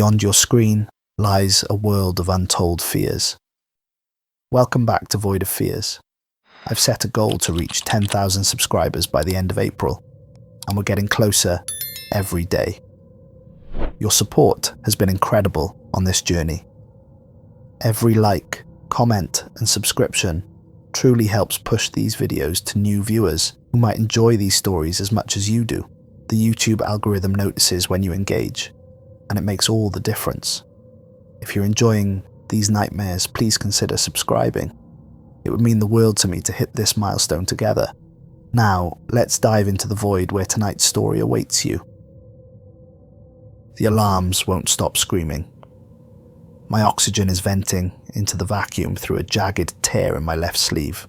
beyond your screen lies a world of untold fears. Welcome back to Void of Fears. I've set a goal to reach 10,000 subscribers by the end of April, and we're getting closer every day. Your support has been incredible on this journey. Every like, comment, and subscription truly helps push these videos to new viewers who might enjoy these stories as much as you do. The YouTube algorithm notices when you engage, and it makes all the difference. If you're enjoying these nightmares, please consider subscribing. It would mean the world to me to hit this milestone together. Now, let's dive into the void where tonight's story awaits you. The alarms won't stop screaming. My oxygen is venting into the vacuum through a jagged tear in my left sleeve.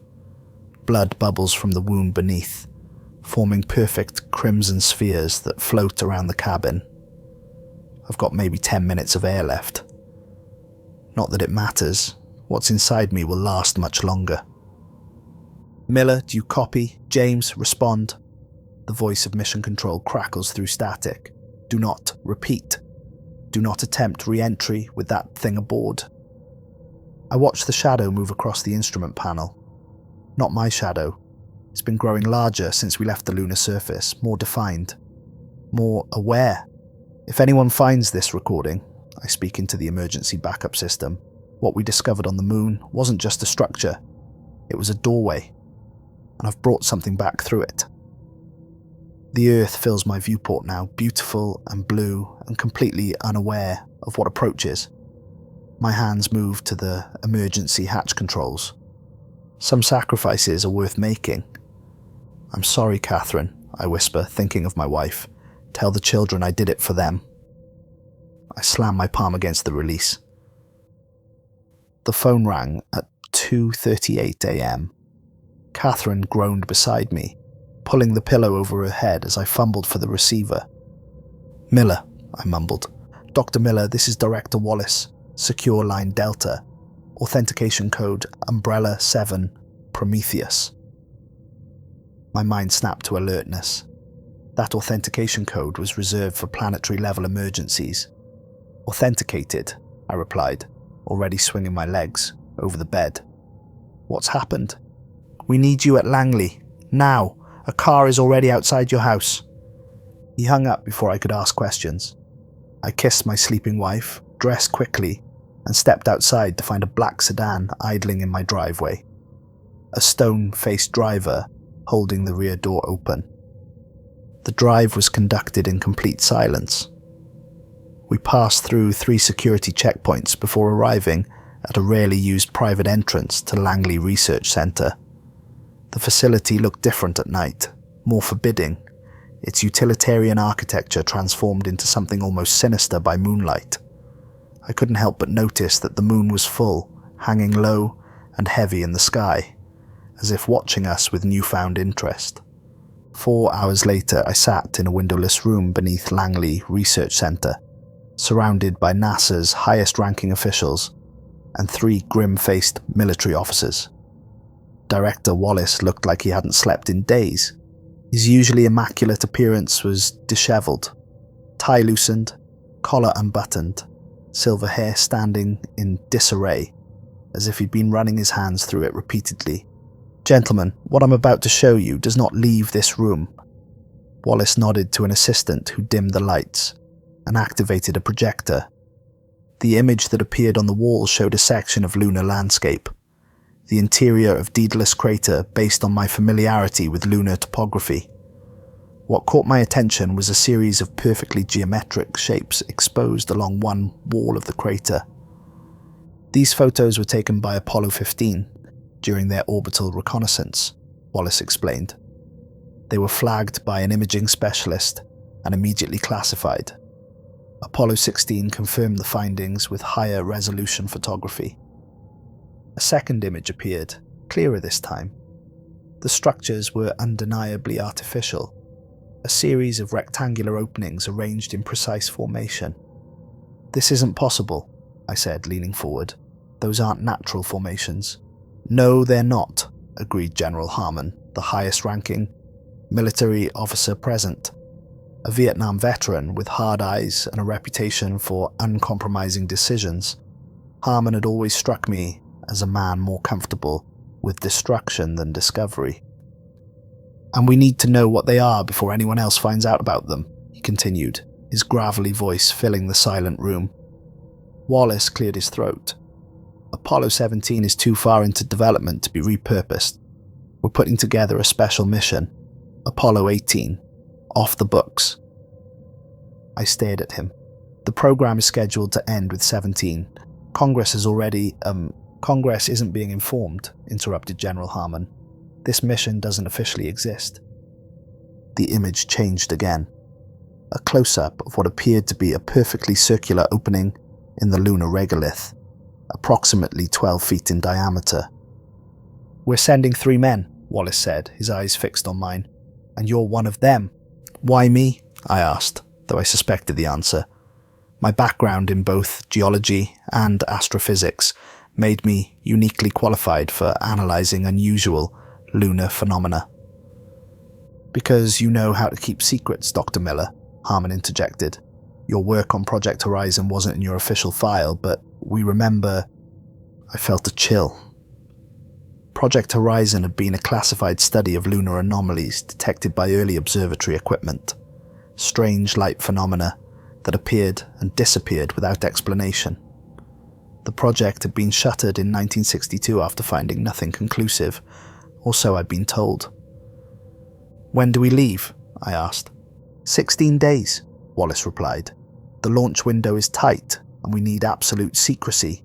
Blood bubbles from the wound beneath, forming perfect crimson spheres that float around the cabin. I've got maybe 10 minutes of air left. Not that it matters. What's inside me will last much longer. Miller, do you copy? James, respond. The voice of mission control crackles through static. Do not repeat. Do not attempt re-entry with that thing aboard. I watch the shadow move across the instrument panel. Not my shadow. It's been growing larger since we left the lunar surface, more defined, more aware. If anyone finds this recording, I speak into the emergency backup system, what we discovered on the moon wasn't just a structure, it was a doorway, and I've brought something back through it. The Earth fills my viewport now, beautiful and blue and completely unaware of what approaches. My hands move to the emergency hatch controls. Some sacrifices are worth making. I'm sorry, Catherine, I whisper, thinking of my wife. Tell the children I did it for them. I slam my palm against the release. The phone rang at 2:38 a.m. Catherine groaned beside me, pulling the pillow over her head as I fumbled for the receiver. Miller, I mumbled. Dr. Miller, this is Director Wallace. Secure line Delta. Authentication code Umbrella 7 Prometheus. My mind snapped to alertness. That authentication code was reserved for planetary-level emergencies. Authenticated, I replied, already swinging my legs over the bed. What's happened? We need you at Langley. Now. A car is already outside your house. He hung up before I could ask questions. I kissed my sleeping wife, dressed quickly, and stepped outside to find a black sedan idling in my driveway. A stone-faced driver holding the rear door open. The drive was conducted in complete silence. We passed through 3 security checkpoints before arriving at a rarely used private entrance to Langley Research Centre. The facility looked different at night, more forbidding, its utilitarian architecture transformed into something almost sinister by moonlight. I couldn't help but notice that the moon was full, hanging low and heavy in the sky, as if watching us with newfound interest. 4 hours later, I sat in a windowless room beneath Langley Research Centre, surrounded by NASA's highest-ranking officials and 3 grim-faced military officers. Director Wallace looked like he hadn't slept in days. His usually immaculate appearance was disheveled, tie loosened, collar unbuttoned, silver hair standing in disarray, as if he'd been running his hands through it repeatedly. Gentlemen, what I'm about to show you does not leave this room. Wallace nodded to an assistant who dimmed the lights and activated a projector. The image that appeared on the wall showed a section of lunar landscape, the interior of Daedalus Crater based on my familiarity with lunar topography. What caught my attention was a series of perfectly geometric shapes exposed along one wall of the crater. These photos were taken by Apollo 15 during their orbital reconnaissance, Wallace explained. They were flagged by an imaging specialist and immediately classified. Apollo 16 confirmed the findings with higher resolution photography. A second image appeared, clearer this time. The structures were undeniably artificial, a series of rectangular openings arranged in precise formation. This isn't possible, I said, leaning forward. Those aren't natural formations. No, they're not, agreed General Harmon, the highest-ranking military officer present. A Vietnam veteran with hard eyes and a reputation for uncompromising decisions, Harmon had always struck me as a man more comfortable with destruction than discovery. "And we need to know what they are before anyone else finds out about them," he continued, his gravelly voice filling the silent room. Wallace cleared his throat. "Apollo 17 is too far into development to be repurposed. We're putting together a special mission, Apollo 18, off the books." I stared at him. "The program is scheduled to end with 17. Congress isn't being informed," interrupted General Harmon. "This mission doesn't officially exist." The image changed again. A close-up of what appeared to be a perfectly circular opening in the lunar regolith, approximately 12 feet in diameter. "We're sending 3 men," Wallace said, his eyes fixed on mine. "And you're one of them." "Why me?" I asked, though I suspected the answer. My background in both geology and astrophysics made me uniquely qualified for analysing unusual lunar phenomena. "Because you know how to keep secrets, Dr. Miller," Harmon interjected. "Your work on Project Horizon wasn't in your official file, but we remember..." I felt a chill. Project Horizon had been a classified study of lunar anomalies detected by early observatory equipment. Strange light phenomena that appeared and disappeared without explanation. The project had been shuttered in 1962 after finding nothing conclusive, or so I'd been told. "When do we leave?" I asked. 16 days, Wallace replied. "The launch window is tight, and we need absolute secrecy.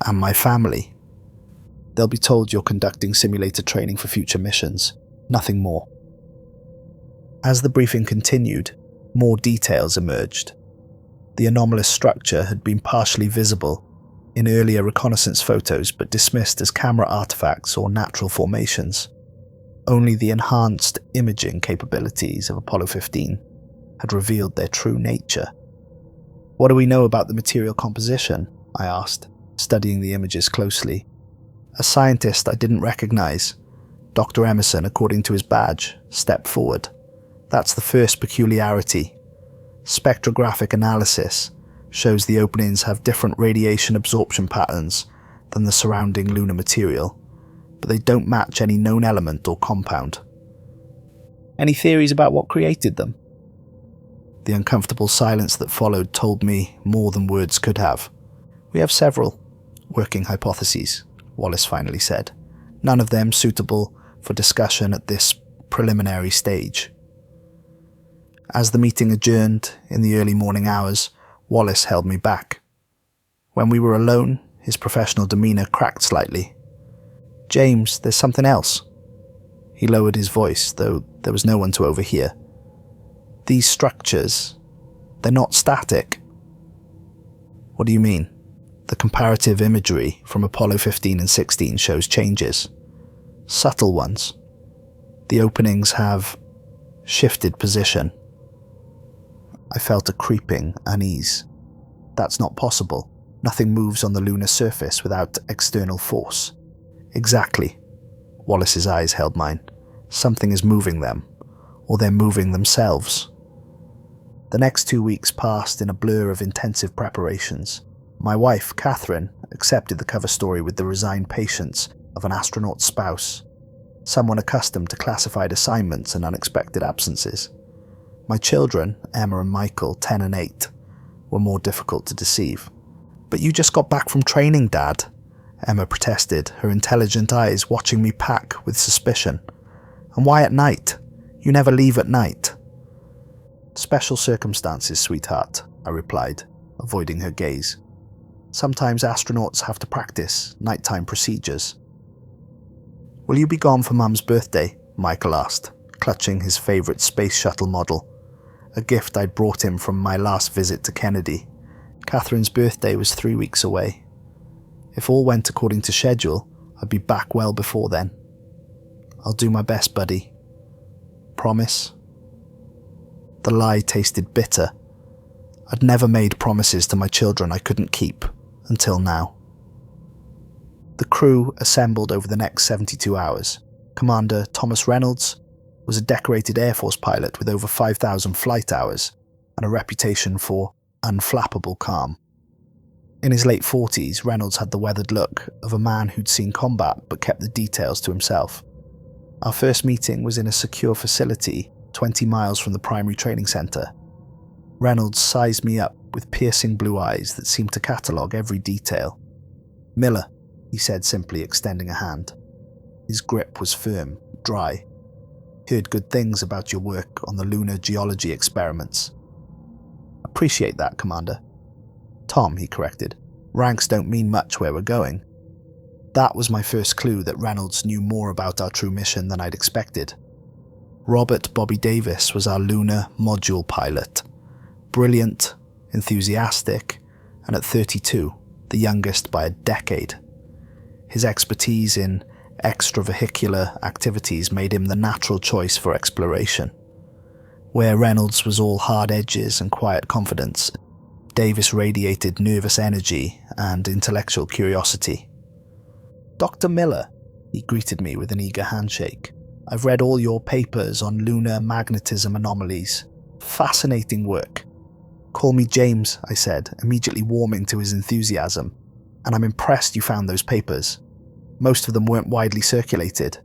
And my family. They'll be told you're conducting simulator training for future missions, nothing more." As the briefing continued, more details emerged. The anomalous structure had been partially visible in earlier reconnaissance photos, but dismissed as camera artifacts or natural formations. Only the enhanced imaging capabilities of Apollo 15 had revealed their true nature. "What do we know about the material composition?" I asked, studying the images closely. A scientist I didn't recognize, Dr. Emerson, according to his badge, stepped forward. "That's the first peculiarity. Spectrographic analysis shows the openings have different radiation absorption patterns than the surrounding lunar material, but they don't match any known element or compound." "Any theories about what created them?" The uncomfortable silence that followed told me more than words could have. "We have several working hypotheses," Wallace finally said. "None of them suitable for discussion at this preliminary stage." As the meeting adjourned in the early morning hours, Wallace held me back. When we were alone, his professional demeanour cracked slightly. "James, there's something else." He lowered his voice, though there was no one to overhear. "These structures, they're not static." "What do you mean?" "The comparative imagery from Apollo 15 and 16 shows changes. Subtle ones. The openings have shifted position." I felt a creeping unease. "That's not possible. Nothing moves on the lunar surface without external force." "Exactly." Wallace's eyes held mine. "Something is moving them, or they're moving themselves." The next 2 weeks passed in a blur of intensive preparations. My wife, Catherine, accepted the cover story with the resigned patience of an astronaut's spouse, someone accustomed to classified assignments and unexpected absences. My children, Emma and Michael, 10 and 8, were more difficult to deceive. "But you just got back from training, Dad," Emma protested, her intelligent eyes watching me pack with suspicion. "And why at night? You never leave at night." "Special circumstances, sweetheart," I replied, avoiding her gaze. "Sometimes astronauts have to practice nighttime procedures." "Will you be gone for Mum's birthday?" Michael asked, clutching his favourite space shuttle model, a gift I'd brought him from my last visit to Kennedy. Catherine's birthday was 3 weeks away. If all went according to schedule, I'd be back well before then. "I'll do my best, buddy." "Promise?" The lie tasted bitter. I'd never made promises to my children I couldn't keep, until now. The crew assembled over the next 72 hours. Commander Thomas Reynolds, was a decorated Air Force pilot with over 5,000 flight hours and a reputation for unflappable calm. In his late 40s, Reynolds had the weathered look of a man who'd seen combat but kept the details to himself. Our first meeting was in a secure facility 20 miles from the primary training centre. Reynolds sized me up with piercing blue eyes that seemed to catalogue every detail. "Miller," he said, simply extending a hand. His grip was firm, dry. "Heard good things about your work on the lunar geology experiments." "Appreciate that, Commander." "Tom," he corrected. "Ranks don't mean much where we're going." That was my first clue that Reynolds knew more about our true mission than I'd expected. Robert Bobby Davis was our lunar module pilot. Brilliant, enthusiastic, and at 32, the youngest by a decade. His expertise in extravehicular activities made him the natural choice for exploration. Where Reynolds was all hard edges and quiet confidence, Davis radiated nervous energy and intellectual curiosity. "Dr. Miller," he greeted me with an eager handshake. "I've read all your papers on lunar magnetism anomalies. Fascinating work." "Call me James," I said, immediately warming to his enthusiasm. "And I'm impressed you found those papers. Most of them weren't widely circulated."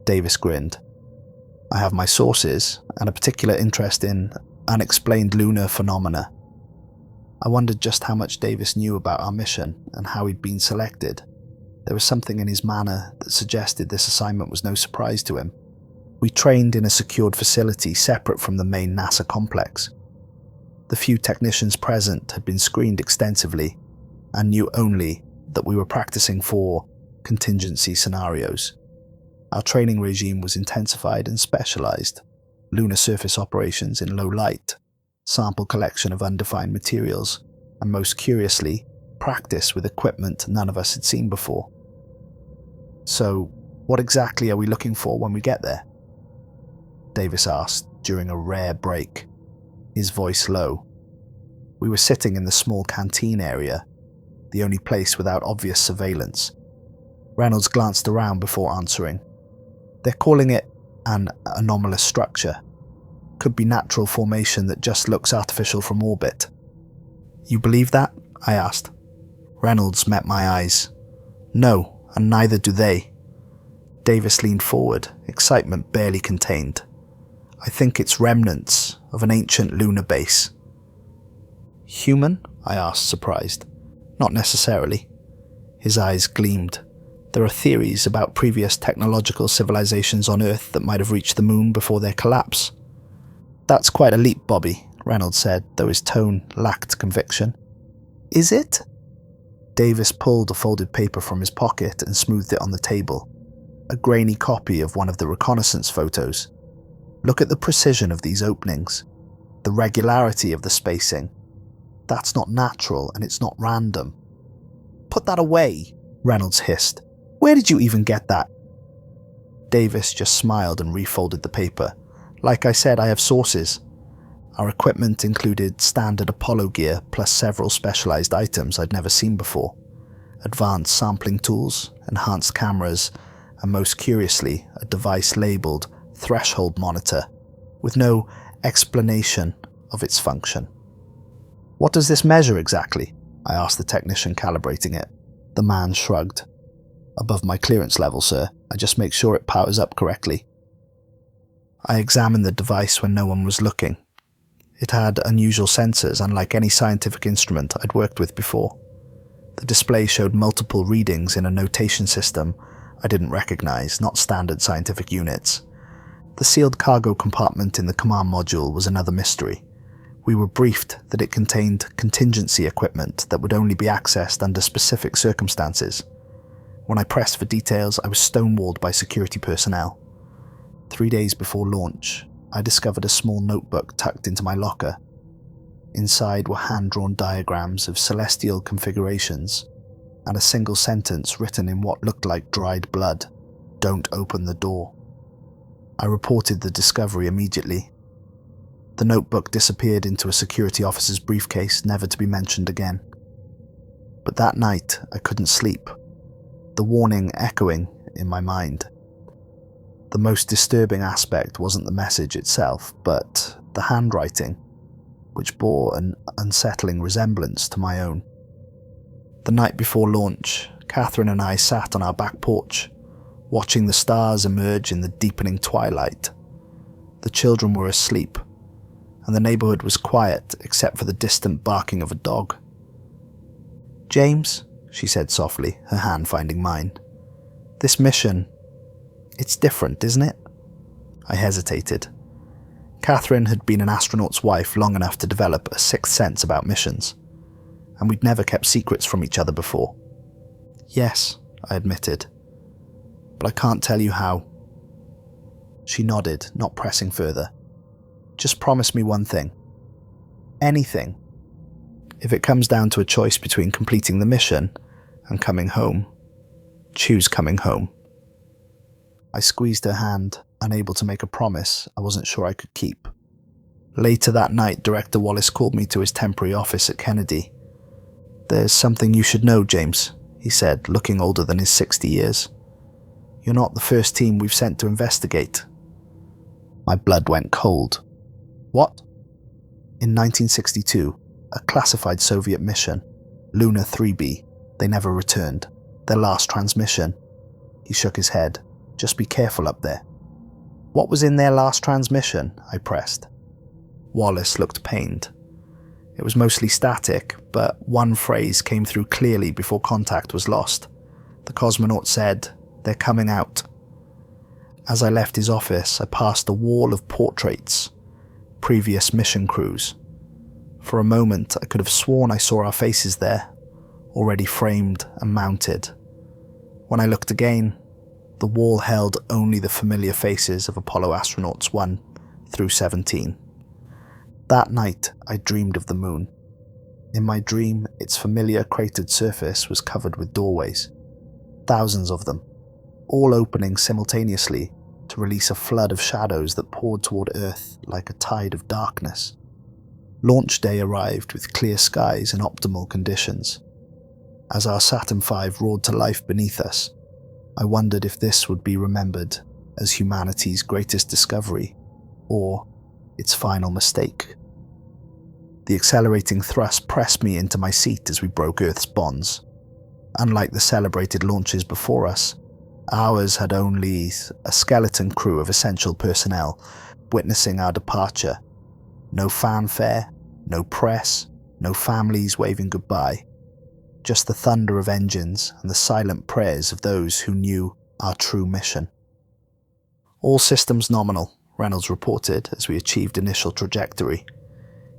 Davis grinned. "I have my sources, and a particular interest in unexplained lunar phenomena." I wondered just how much Davis knew about our mission and how he'd been selected. There was something in his manner that suggested this assignment was no surprise to him. We trained in a secured facility separate from the main NASA complex. The few technicians present had been screened extensively and knew only that we were practicing for contingency scenarios. Our training regime was intensified and specialized: lunar surface operations in low light, sample collection of undefined materials, and most curiously, practice with equipment none of us had seen before. "So, what exactly are we looking for when we get there?" Davis asked during a rare break, his voice low. We were sitting in the small canteen area, the only place without obvious surveillance. Reynolds glanced around before answering. "They're calling it an anomalous structure. Could be natural formation that just looks artificial from orbit." "You believe that?" I asked. Reynolds met my eyes. "No, and neither do they." Davis leaned forward, excitement barely contained. "I think it's remnants of an ancient lunar base." "Human?" I asked, surprised. "Not necessarily." His eyes gleamed. "There are theories about previous technological civilizations on Earth that might have reached the moon before their collapse." "That's quite a leap, Bobby," Reynolds said, though his tone lacked conviction. "Is it?" Davis pulled a folded paper from his pocket and smoothed it on the table. A grainy copy of one of the reconnaissance photos. "Look at the precision of these openings. The regularity of the spacing. That's not natural, and it's not random." "Put that away," Reynolds hissed. "Where did you even get that?" Davis just smiled and refolded the paper. "Like I said, I have sources." Our equipment included standard Apollo gear plus several specialized items I'd never seen before. Advanced sampling tools, enhanced cameras, and most curiously, a device labeled threshold monitor, with no explanation of its function. "What does this measure exactly?" I asked the technician calibrating it. The man shrugged. "Above my clearance level, sir. I just make sure it powers up correctly." I examined the device when no one was looking. It had unusual sensors, unlike any scientific instrument I'd worked with before. The display showed multiple readings in a notation system I didn't recognize, not standard scientific units. The sealed cargo compartment in the command module was another mystery. We were briefed that it contained contingency equipment that would only be accessed under specific circumstances. When I pressed for details, I was stonewalled by security personnel. 3 days before launch, I discovered a small notebook tucked into my locker. Inside were hand-drawn diagrams of celestial configurations and a single sentence written in what looked like dried blood: "Don't open the door." I reported the discovery immediately. The notebook disappeared into a security officer's briefcase, never to be mentioned again. But that night, I couldn't sleep, the warning echoing in my mind. The most disturbing aspect wasn't the message itself, but the handwriting, which bore an unsettling resemblance to my own. The night before launch, Catherine and I sat on our back porch, watching the stars emerge in the deepening twilight. The children were asleep, and the neighborhood was quiet except for the distant barking of a dog. "James," she said softly, her hand finding mine. "This mission, it's different, isn't it?" I hesitated. Catherine had been an astronaut's wife long enough to develop a sixth sense about missions, and we'd never kept secrets from each other before. "Yes," I admitted, "but I can't tell you how." She nodded, not pressing further. "Just promise me one thing. Anything. If it comes down to a choice between completing the mission and coming home, choose coming home." I squeezed her hand, unable to make a promise I wasn't sure I could keep. Later that night, Director Wallace called me to his temporary office at Kennedy. "There's something you should know, James," he said, looking older than his 60 years. "You're not the first team we've sent to investigate." My blood went cold. "What?" "In 1962, a classified Soviet mission, Lunar 3B, they never returned. Their last transmission." He shook his head. "Just be careful up there." "What was in their last transmission?" I pressed. Wallace looked pained. It was mostly static, but one phrase came through clearly before contact was lost. The cosmonaut said, "They're coming out." As I left his office, I passed a wall of portraits, previous mission crews. For a moment, I could have sworn I saw our faces there, already framed and mounted. When I looked again, the wall held only the familiar faces of Apollo astronauts 1 through 17. That night, I dreamed of the moon. In my dream, its familiar cratered surface was covered with doorways, thousands of them, all opening simultaneously to release a flood of shadows that poured toward Earth like a tide of darkness. Launch day arrived with clear skies and optimal conditions. As our Saturn V roared to life beneath us, I wondered if this would be remembered as humanity's greatest discovery, or its final mistake. The accelerating thrust pressed me into my seat as we broke Earth's bonds. Unlike the celebrated launches before us, ours had only a skeleton crew of essential personnel witnessing our departure. No fanfare, no press, no families waving goodbye. Just the thunder of engines and the silent prayers of those who knew our true mission. "All systems nominal," Reynolds reported as we achieved initial trajectory.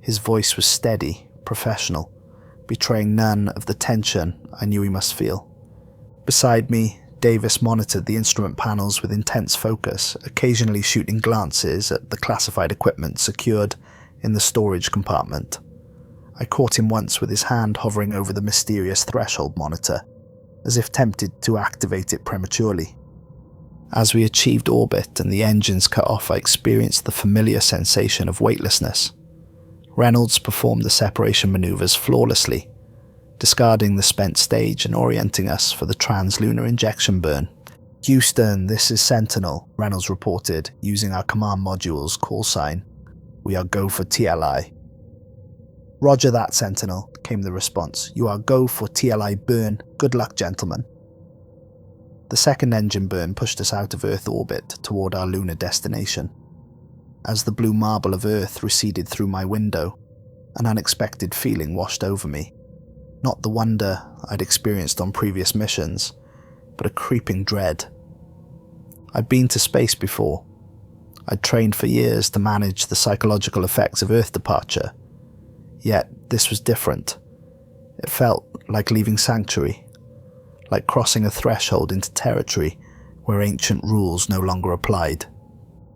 His voice was steady, professional, betraying none of the tension I knew he must feel. Beside me, Davis monitored the instrument panels with intense focus, occasionally shooting glances at the classified equipment secured in the storage compartment. I caught him once with his hand hovering over the mysterious threshold monitor, as if tempted to activate it prematurely. As we achieved orbit and the engines cut off, I experienced the familiar sensation of weightlessness. Reynolds performed the separation maneuvers flawlessly, discarding the spent stage and orienting us for the translunar injection burn. "Houston, this is Sentinel," Reynolds reported, using our command module's call sign. "We are go for TLI." "Roger that, Sentinel," came the response. "You are go for TLI burn. Good luck, gentlemen." The second engine burn pushed us out of Earth orbit toward our lunar destination. As the blue marble of Earth receded through my window, an unexpected feeling washed over me. Not the wonder I'd experienced on previous missions, but a creeping dread. I'd been to space before. I'd trained for years to manage the psychological effects of Earth departure. Yet this was different. It felt like leaving sanctuary, like crossing a threshold into territory where ancient rules no longer applied.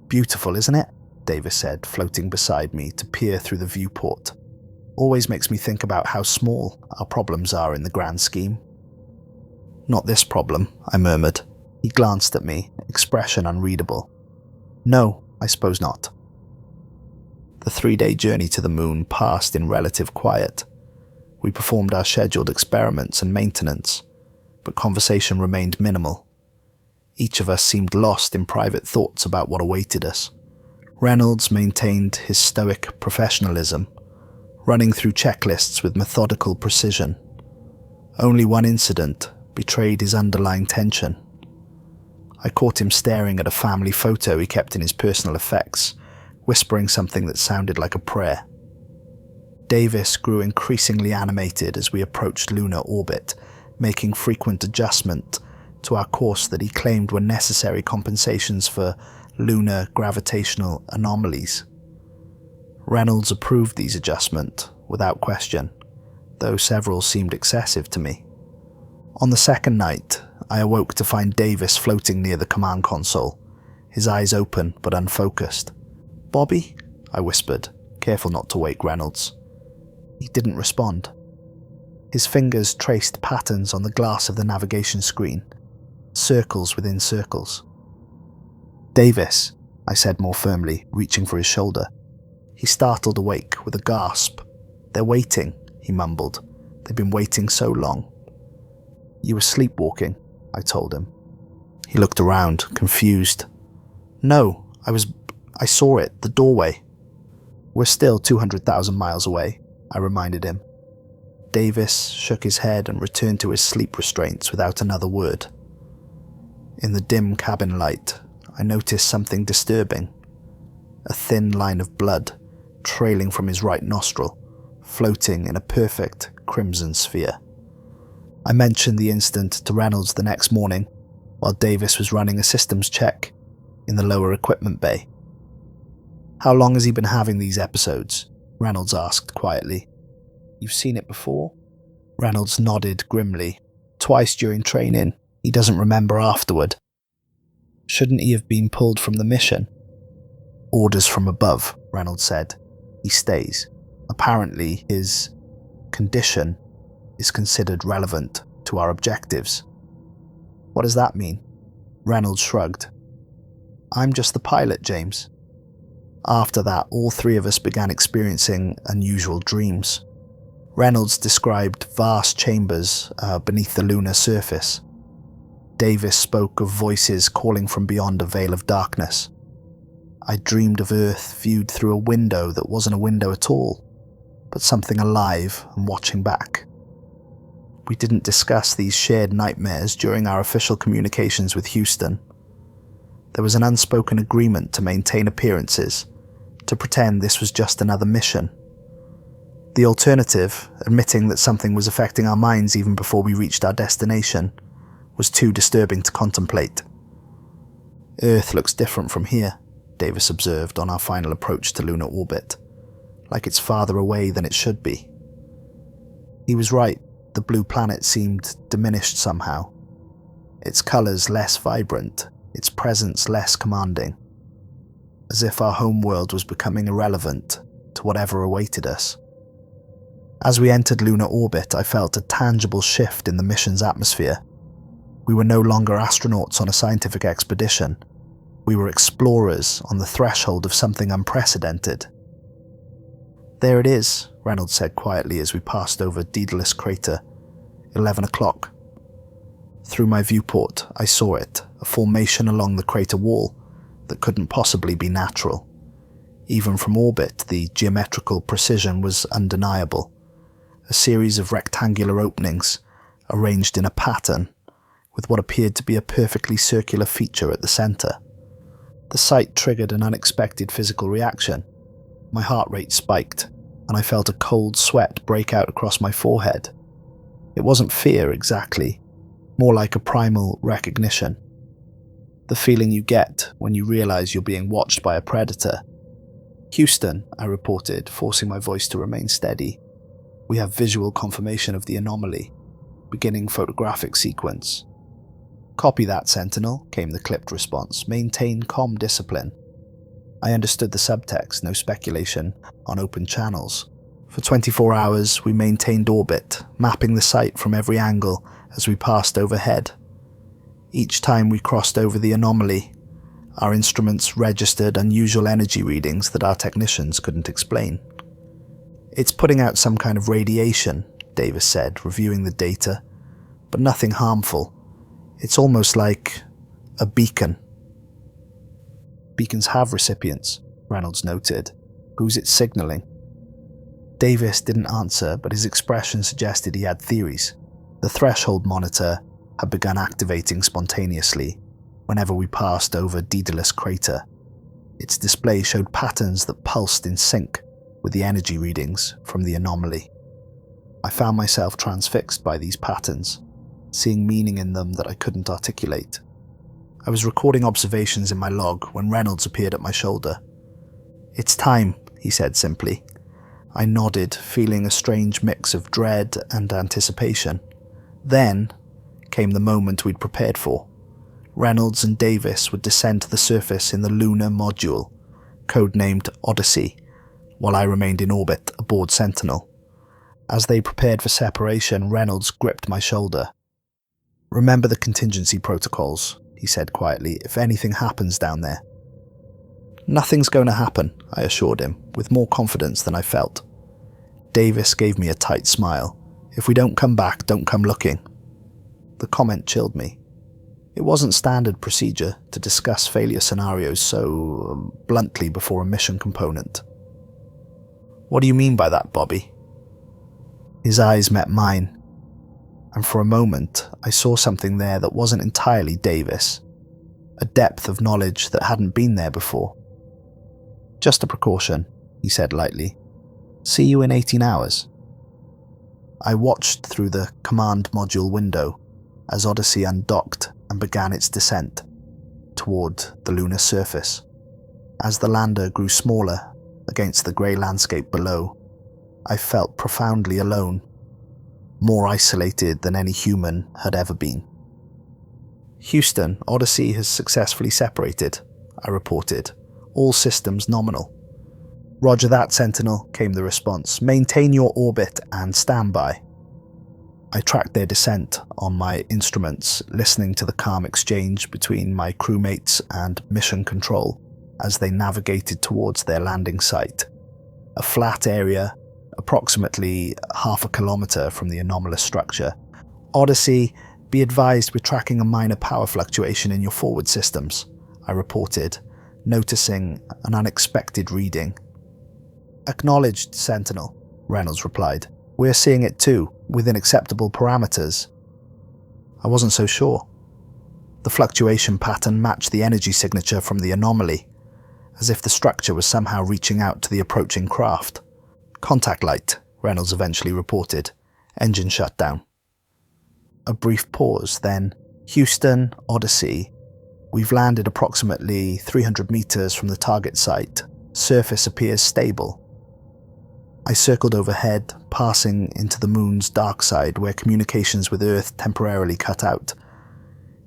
"Beautiful, isn't it?" Davis said, floating beside me to peer through the viewport. "Always makes me think about how small our problems are in the grand scheme." "Not this problem," I murmured. He glanced at me, expression unreadable. "No, I suppose not." The 3-day journey to the moon passed in relative quiet. We performed our scheduled experiments and maintenance, but conversation remained minimal. Each of us seemed lost in private thoughts about what awaited us. Reynolds maintained his stoic professionalism, running through checklists with methodical precision. Only one incident betrayed his underlying tension. I caught him staring at a family photo he kept in his personal effects, whispering something that sounded like a prayer. Davis grew increasingly animated as we approached lunar orbit, making frequent adjustment to our course that he claimed were necessary compensations for lunar gravitational anomalies. Reynolds approved these adjustments without question, though several seemed excessive to me. On the second night, I awoke to find Davis floating near the command console, his eyes open but unfocused. "Bobby?" I whispered, careful not to wake Reynolds. He didn't respond. His fingers traced patterns on the glass of the navigation screen, circles within circles. "Davis," I said more firmly, reaching for his shoulder. He startled awake with a gasp. "They're waiting," he mumbled. "They've been waiting so long." "You were sleepwalking," I told him. He looked around, confused. "No, I saw it, the doorway." "We're still 200,000 miles away," I reminded him. Davis shook his head and returned to his sleep restraints without another word. In the dim cabin light, I noticed something disturbing. A thin line of blood trailing from his right nostril, floating in a perfect crimson sphere. I mentioned the incident to Reynolds the next morning, while Davis was running a systems check in the lower equipment bay. "How long has he been having these episodes?" Reynolds asked quietly. "You've seen it before?" Reynolds nodded grimly. "Twice during training. He doesn't remember afterward." "Shouldn't he have been pulled from the mission?" "Orders from above," Reynolds said. "He stays. Apparently his condition is considered relevant to our objectives." "What does that mean?" Reynolds shrugged. "I'm just the pilot, James." After that, all three of us began experiencing unusual dreams. Reynolds described vast chambers beneath the lunar surface. Davis spoke of voices calling from beyond a veil of darkness. I dreamed of Earth viewed through a window that wasn't a window at all, but something alive and watching back. We didn't discuss these shared nightmares during our official communications with Houston. There was an unspoken agreement to maintain appearances, to pretend this was just another mission. The alternative, admitting that something was affecting our minds even before we reached our destination, was too disturbing to contemplate. "Earth looks different from here," Davis observed on our final approach to lunar orbit, "like it's farther away than it should be." He was right. The blue planet seemed diminished somehow, its colours less vibrant, its presence less commanding, as if our homeworld was becoming irrelevant to whatever awaited us. As we entered lunar orbit, I felt a tangible shift in the mission's atmosphere. We were no longer astronauts on a scientific expedition. We were explorers on the threshold of something unprecedented. "There it is," Reynolds said quietly as we passed over Daedalus Crater, 11 o'clock. Through my viewport, I saw it, a formation along the crater wall that couldn't possibly be natural. Even from orbit, the geometrical precision was undeniable. A series of rectangular openings, arranged in a pattern, with what appeared to be a perfectly circular feature at the center. The sight triggered an unexpected physical reaction. My heart rate spiked, and I felt a cold sweat break out across my forehead. It wasn't fear exactly, more like a primal recognition. The feeling you get when you realize you're being watched by a predator. "Houston," I reported, forcing my voice to remain steady. "We have visual confirmation of the anomaly. Beginning photographic sequence." "Copy that, Sentinel," came the clipped response. "Maintain comm discipline." I understood the subtext, no speculation on open channels. For 24 hours, we maintained orbit, mapping the site from every angle as we passed overhead. Each time we crossed over the anomaly, our instruments registered unusual energy readings that our technicians couldn't explain. "It's putting out some kind of radiation," Davis said, reviewing the data, "but nothing harmful. It's almost like A beacon. Beacons have recipients, Reynolds noted. Who's it signalling? Davis didn't answer, but his expression suggested he had theories. The threshold monitor had begun activating spontaneously whenever we passed over Daedalus Crater. Its display showed patterns that pulsed in sync with the energy readings from the anomaly. I found myself transfixed by these patterns, seeing meaning in them that I couldn't articulate. I was recording observations in my log when Reynolds appeared at my shoulder. "It's time," he said simply. I nodded, feeling a strange mix of dread and anticipation. Then came the moment we'd prepared for. Reynolds and Davis would descend to the surface in the lunar module, codenamed Odyssey, while I remained in orbit aboard Sentinel. As they prepared for separation, Reynolds gripped my shoulder. "Remember the contingency protocols," he said quietly, "if anything happens down there." "Nothing's going to happen," I assured him, with more confidence than I felt. Davis gave me a tight smile. "If we don't come back, don't come looking." The comment chilled me. It wasn't standard procedure to discuss failure scenarios so bluntly before a mission component. "What do you mean by that, Bobby?" His eyes met mine, and for a moment I saw something there that wasn't entirely Davis, a depth of knowledge that hadn't been there before. "Just a precaution," he said lightly. "See you in 18 hours. I watched through the command module window as Odyssey undocked and began its descent toward the lunar surface. As the lander grew smaller against the grey landscape below, I felt profoundly alone, more isolated than any human had ever been. "Houston, Odyssey has successfully separated," I reported. "All systems nominal." "Roger that, Sentinel," came the response. "Maintain your orbit and stand by." I tracked their descent on my instruments, listening to the calm exchange between my crewmates and mission control as they navigated towards their landing site, a flat area approximately half a kilometer from the anomalous structure. "Odyssey, be advised we're tracking a minor power fluctuation in your forward systems," I reported, noticing an unexpected reading. "Acknowledged, Sentinel," Reynolds replied. "We're seeing it too, within acceptable parameters." I wasn't so sure. The fluctuation pattern matched the energy signature from the anomaly, as if the structure was somehow reaching out to the approaching craft. "Contact light," Reynolds eventually reported. "Engine shut down." A brief pause, then, "Houston, Odyssey, we've landed approximately 300 meters from the target site. Surface appears stable." I circled overhead, passing into the moon's dark side where communications with Earth temporarily cut out.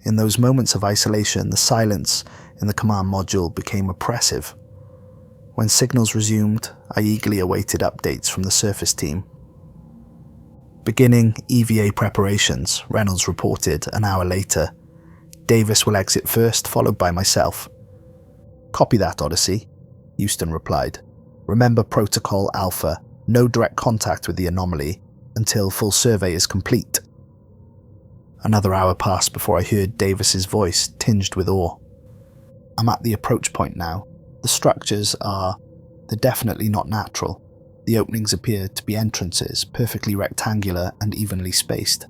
In those moments of isolation, the silence in the command module became oppressive. When signals resumed, I eagerly awaited updates from the surface team. "Beginning EVA preparations," Reynolds reported an hour later. "Davis will exit first, followed by myself." "Copy that, Odyssey," Houston replied. "Remember Protocol Alpha, no direct contact with the anomaly until full survey is complete." Another hour passed before I heard Davis's voice, tinged with awe. "I'm at the approach point now. The structures they're definitely not natural. The openings appear to be entrances, perfectly rectangular and evenly spaced."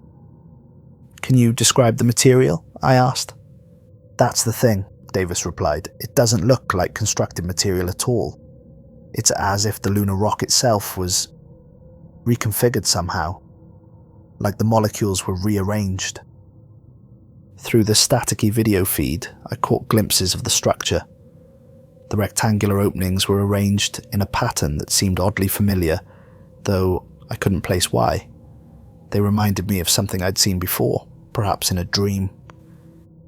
"Can you describe the material?" I asked. "That's the thing," Davis replied. "It doesn't look like constructed material at all. It's as if the lunar rock itself was reconfigured somehow, like the molecules were rearranged." Through the staticky video feed, I caught glimpses of the structure. The rectangular openings were arranged in a pattern that seemed oddly familiar, though I couldn't place why. They reminded me of something I'd seen before, perhaps in a dream.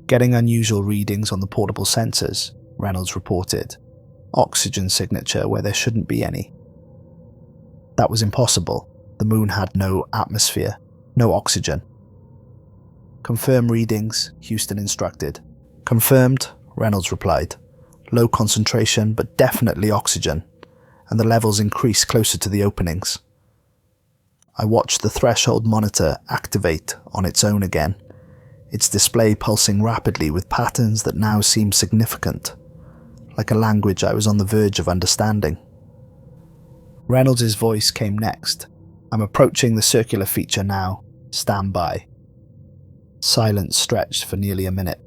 "Getting unusual readings on the portable sensors," Reynolds reported. "Oxygen signature where there shouldn't be any." That was impossible. The moon had no atmosphere, no oxygen. "Confirm readings," Houston instructed. "Confirmed," Reynolds replied. "Low concentration, but definitely oxygen, and the levels increase closer to the openings." I watched the threshold monitor activate on its own again, its display pulsing rapidly with patterns that now seemed significant, like a language I was on the verge of understanding. Reynolds' voice came next. "I'm approaching the circular feature now. Stand by." Silence stretched for nearly a minute.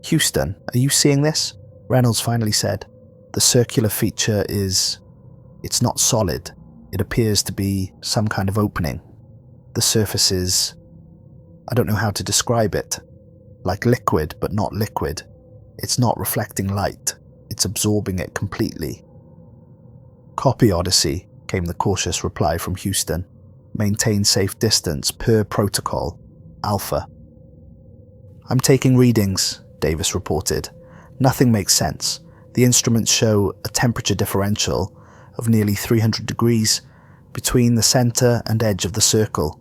"Houston, are you seeing this?" Reynolds finally said. "The circular feature it's not solid. It appears to be some kind of opening. The surface is, I don't know how to describe it, like liquid but not liquid. It's not reflecting light. It's absorbing it completely." "Copy, Odyssey," came the cautious reply from Houston. "Maintain safe distance per protocol. Alpha." "I'm taking readings," Davis reported. "Nothing makes sense. The instruments show a temperature differential of nearly 300 degrees between the center and edge of the circle,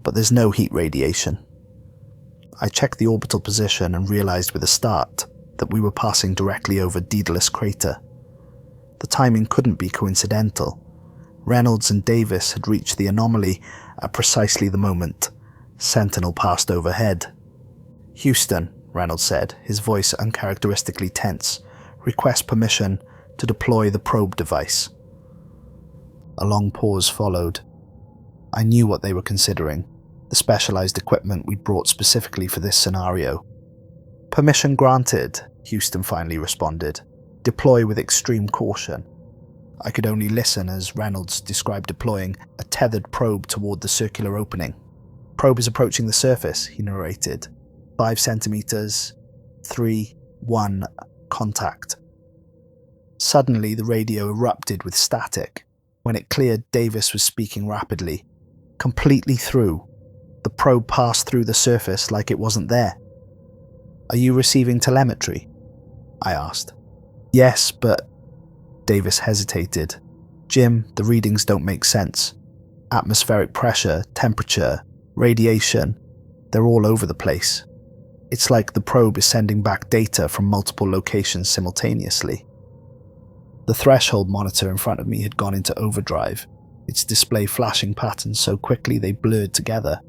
but there's no heat radiation." I checked the orbital position and realized with a start that we were passing directly over Daedalus Crater. The timing couldn't be coincidental. Reynolds and Davis had reached the anomaly at precisely the moment Sentinel passed overhead. "Houston," Reynolds said, his voice uncharacteristically tense, "request permission to deploy the probe device." A long pause followed. I knew what they were considering, the specialized equipment we'd brought specifically for this scenario. "Permission granted," Houston finally responded. "Deploy with extreme caution." I could only listen as Reynolds described deploying a tethered probe toward the circular opening. "Probe is approaching the surface," he narrated. 5 centimeters, 3, 1, contact." Suddenly, the radio erupted with static. When it cleared, Davis was speaking rapidly. "Completely through. The probe passed through the surface like it wasn't there." "Are you receiving telemetry?" I asked. "Yes, but..." Davis hesitated. "Jim, the readings don't make sense. Atmospheric pressure, temperature, radiation, they're all over the place. It's like the probe is sending back data from multiple locations simultaneously." The threshold monitor in front of me had gone into overdrive, its display flashing patterns so quickly they blurred together.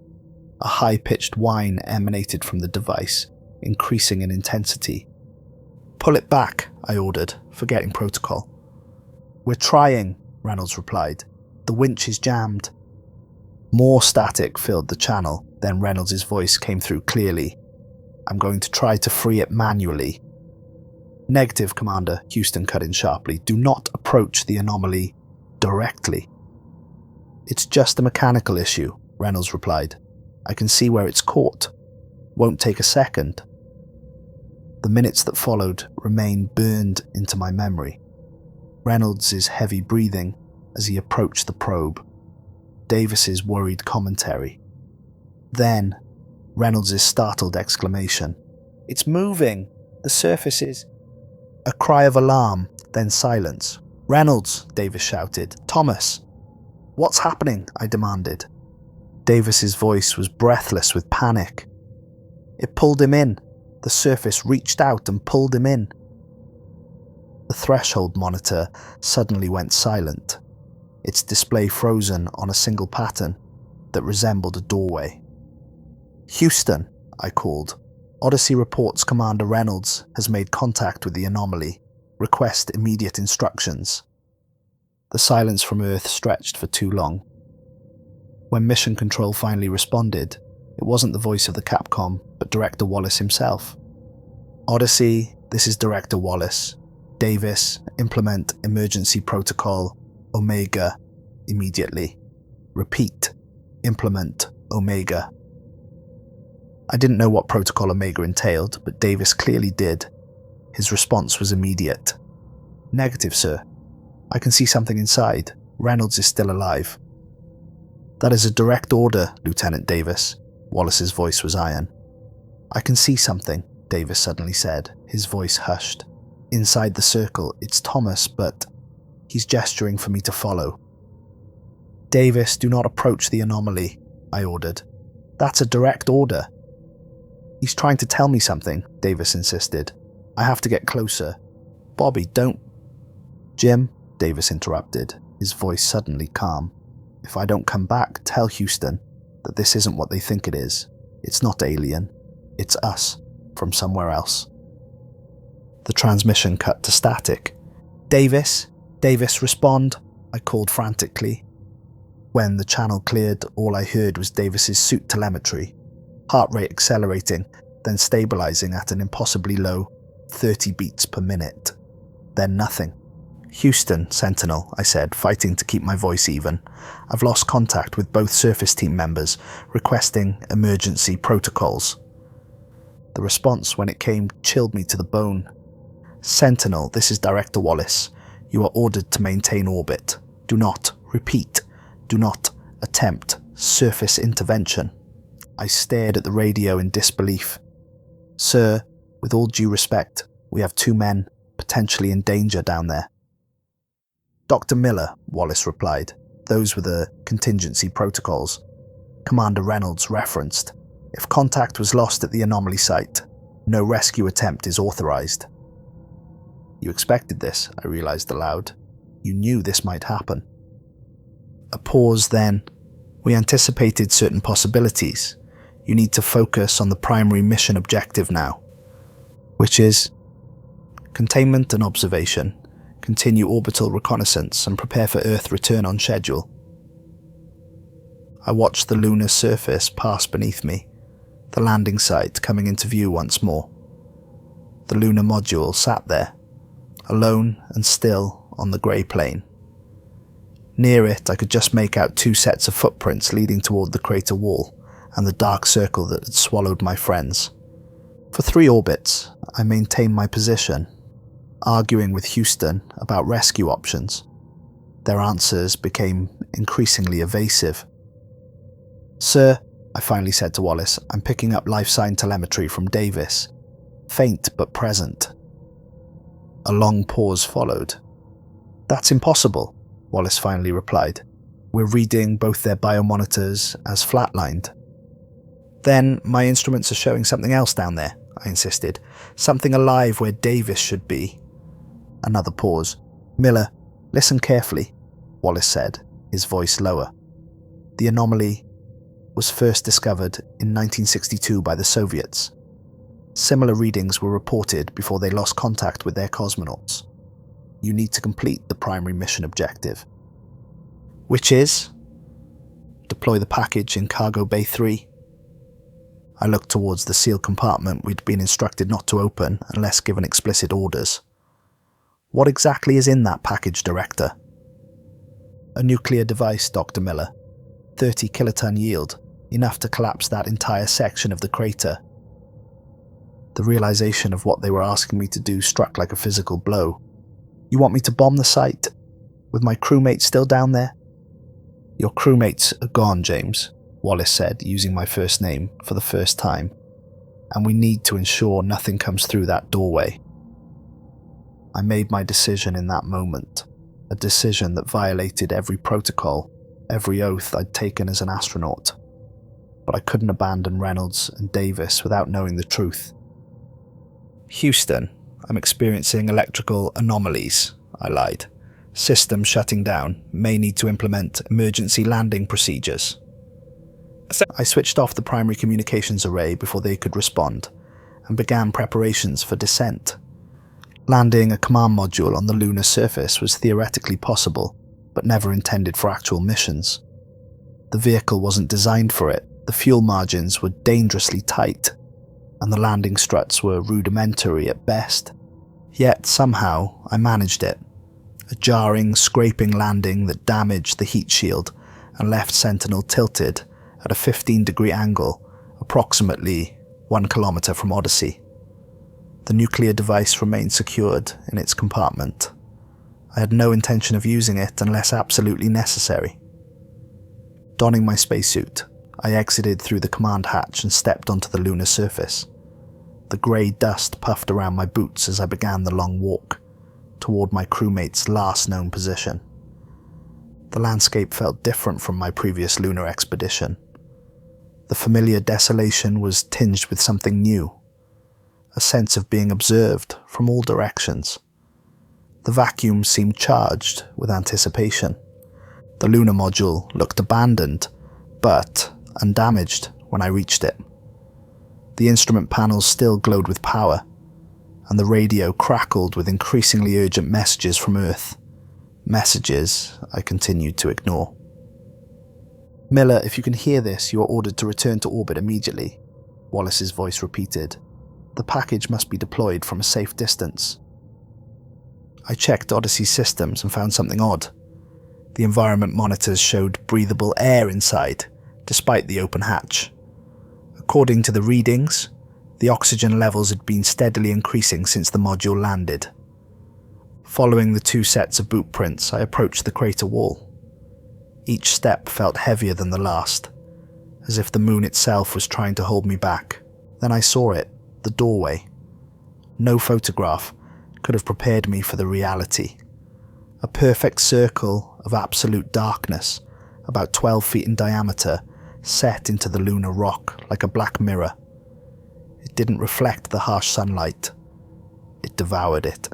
A high-pitched whine emanated from the device, increasing in intensity. "Pull it back," I ordered, forgetting protocol. "We're trying," Reynolds replied. "The winch is jammed." More static filled the channel, then Reynolds' voice came through clearly. "I'm going to try to free it manually." "Negative, Commander," Houston cut in sharply. "Do not approach the anomaly directly." "It's just a mechanical issue," Reynolds replied. "I can see where it's caught. Won't take a second." The minutes that followed remained burned into my memory. Reynolds' heavy breathing as he approached the probe. Davis's worried commentary. Then, Reynolds' startled exclamation. "It's moving! The surface is..." A cry of alarm, then silence. "Reynolds!" Davis shouted. "Thomas!" "What's happening?" I demanded. Davis's voice was breathless with panic. "It pulled him in. The surface reached out and pulled him in." The threshold monitor suddenly went silent, its display frozen on a single pattern that resembled a doorway. "Houston," I called. "Odyssey reports Commander Reynolds has made contact with the anomaly. Request immediate instructions." The silence from Earth stretched for too long. When Mission Control finally responded, it wasn't the voice of the Capcom, but Director Wallace himself. "Odyssey, this is Director Wallace. Davis, implement emergency protocol Omega immediately. Repeat, implement Omega." I didn't know what protocol Omega entailed, but Davis clearly did. His response was immediate. "Negative, sir. I can see something inside. Reynolds is still alive." "That is a direct order, Lieutenant Davis." Wallace's voice was iron. "I can see something," Davis suddenly said, his voice hushed. "Inside the circle, it's Thomas, but..." He's gesturing for me to follow. "Davis, do not approach the anomaly," I ordered. "That's a direct order." "He's trying to tell me something," Davis insisted. "I have to get closer." "Bobby, don't..." "Jim," Davis interrupted, his voice suddenly calm. "If I don't come back, tell Houston that this isn't what they think it is. It's not alien. It's us, from somewhere else. The transmission cut to static. Davis? Davis, respond, I called frantically. When the channel cleared, all I heard was Davis's suit telemetry, heart rate accelerating, then stabilizing at an impossibly low 30 beats per minute. Then nothing. Houston, Sentinel, I said, fighting to keep my voice even. I've lost contact with both surface team members, requesting emergency protocols. The response when it came chilled me to the bone. Sentinel, this is Director Wallace. You are ordered to maintain orbit. Do not, repeat, do not attempt surface intervention. I stared at the radio in disbelief. Sir, with all due respect, we have 2 men potentially in danger down there. Dr. Miller, Wallace replied. Those were the contingency protocols. Commander Reynolds referenced. If contact was lost at the anomaly site, no rescue attempt is authorized. You expected this, I realized aloud. You knew this might happen. A pause then. We anticipated certain possibilities. You need to focus on the primary mission objective now, which is containment and observation, continue orbital reconnaissance and prepare for Earth return on schedule. I watched the lunar surface pass beneath me, the landing site coming into view once more. The lunar module sat there, alone and still on the grey plane. Near it, I could just make out 2 sets of footprints leading toward the crater wall and the dark circle that had swallowed my friends. For 3 orbits, I maintained my position, arguing with Houston about rescue options. Their answers became increasingly evasive. Sir, I finally said to Wallace, I'm picking up life sign telemetry from Davis. Faint but present. A long pause followed. That's impossible, Wallace finally replied. We're reading both their biomonitors as flatlined. Then my instruments are showing something else down there, I insisted. Something alive where Davis should be. Another pause. Miller, listen carefully, Wallace said, his voice lower. The anomaly was first discovered in 1962 by the Soviets. Similar readings were reported before they lost contact with their cosmonauts. You need to complete the primary mission objective. Which is? Deploy the package in Cargo Bay 3. I looked towards the sealed compartment we'd been instructed not to open unless given explicit orders. What exactly is in that package, Director? A nuclear device, Dr. Miller. 30 kiloton yield, enough to collapse that entire section of the crater. The realization of what they were asking me to do struck like a physical blow. You want me to bomb the site? With my crewmates still down there? Your crewmates are gone, James, Wallace said, using my first name for the first time. And we need to ensure nothing comes through that doorway. I made my decision in that moment, a decision that violated every protocol, every oath I'd taken as an astronaut. But I couldn't abandon Reynolds and Davis without knowing the truth. Houston, I'm experiencing electrical anomalies, I lied. System shutting down, may need to implement emergency landing procedures. I switched off the primary communications array before they could respond, and began preparations for descent. Landing a command module on the lunar surface was theoretically possible, but never intended for actual missions. The vehicle wasn't designed for it, the fuel margins were dangerously tight, and the landing struts were rudimentary at best. Yet somehow I managed it. A jarring, scraping landing that damaged the heat shield and left Sentinel tilted at a 15-degree angle, approximately 1 kilometer from Odyssey. The nuclear device remained secured in its compartment. I had no intention of using it unless absolutely necessary. Donning my spacesuit, I exited through the command hatch and stepped onto the lunar surface. The grey dust puffed around my boots as I began the long walk toward my crewmate's last known position. The landscape felt different from my previous lunar expedition. The familiar desolation was tinged with something new, a sense of being observed from all directions. The vacuum seemed charged with anticipation. The lunar module looked abandoned, but undamaged when I reached it. The instrument panels still glowed with power, and the radio crackled with increasingly urgent messages from Earth. Messages I continued to ignore. "Miller, if you can hear this, you are ordered to return to orbit immediately," Wallace's voice repeated. "The package must be deployed from a safe distance." I checked Odyssey's systems and found something odd. The environment monitors showed breathable air inside, despite the open hatch. According to the readings, the oxygen levels had been steadily increasing since the module landed. Following the 2 sets of boot prints, I approached the crater wall. Each step felt heavier than the last, as if the moon itself was trying to hold me back. Then I saw it, the doorway. No photograph could have prepared me for the reality. A perfect circle of absolute darkness, about 12 feet in diameter, set into the lunar rock like a black mirror. It didn't reflect the harsh sunlight. It devoured it.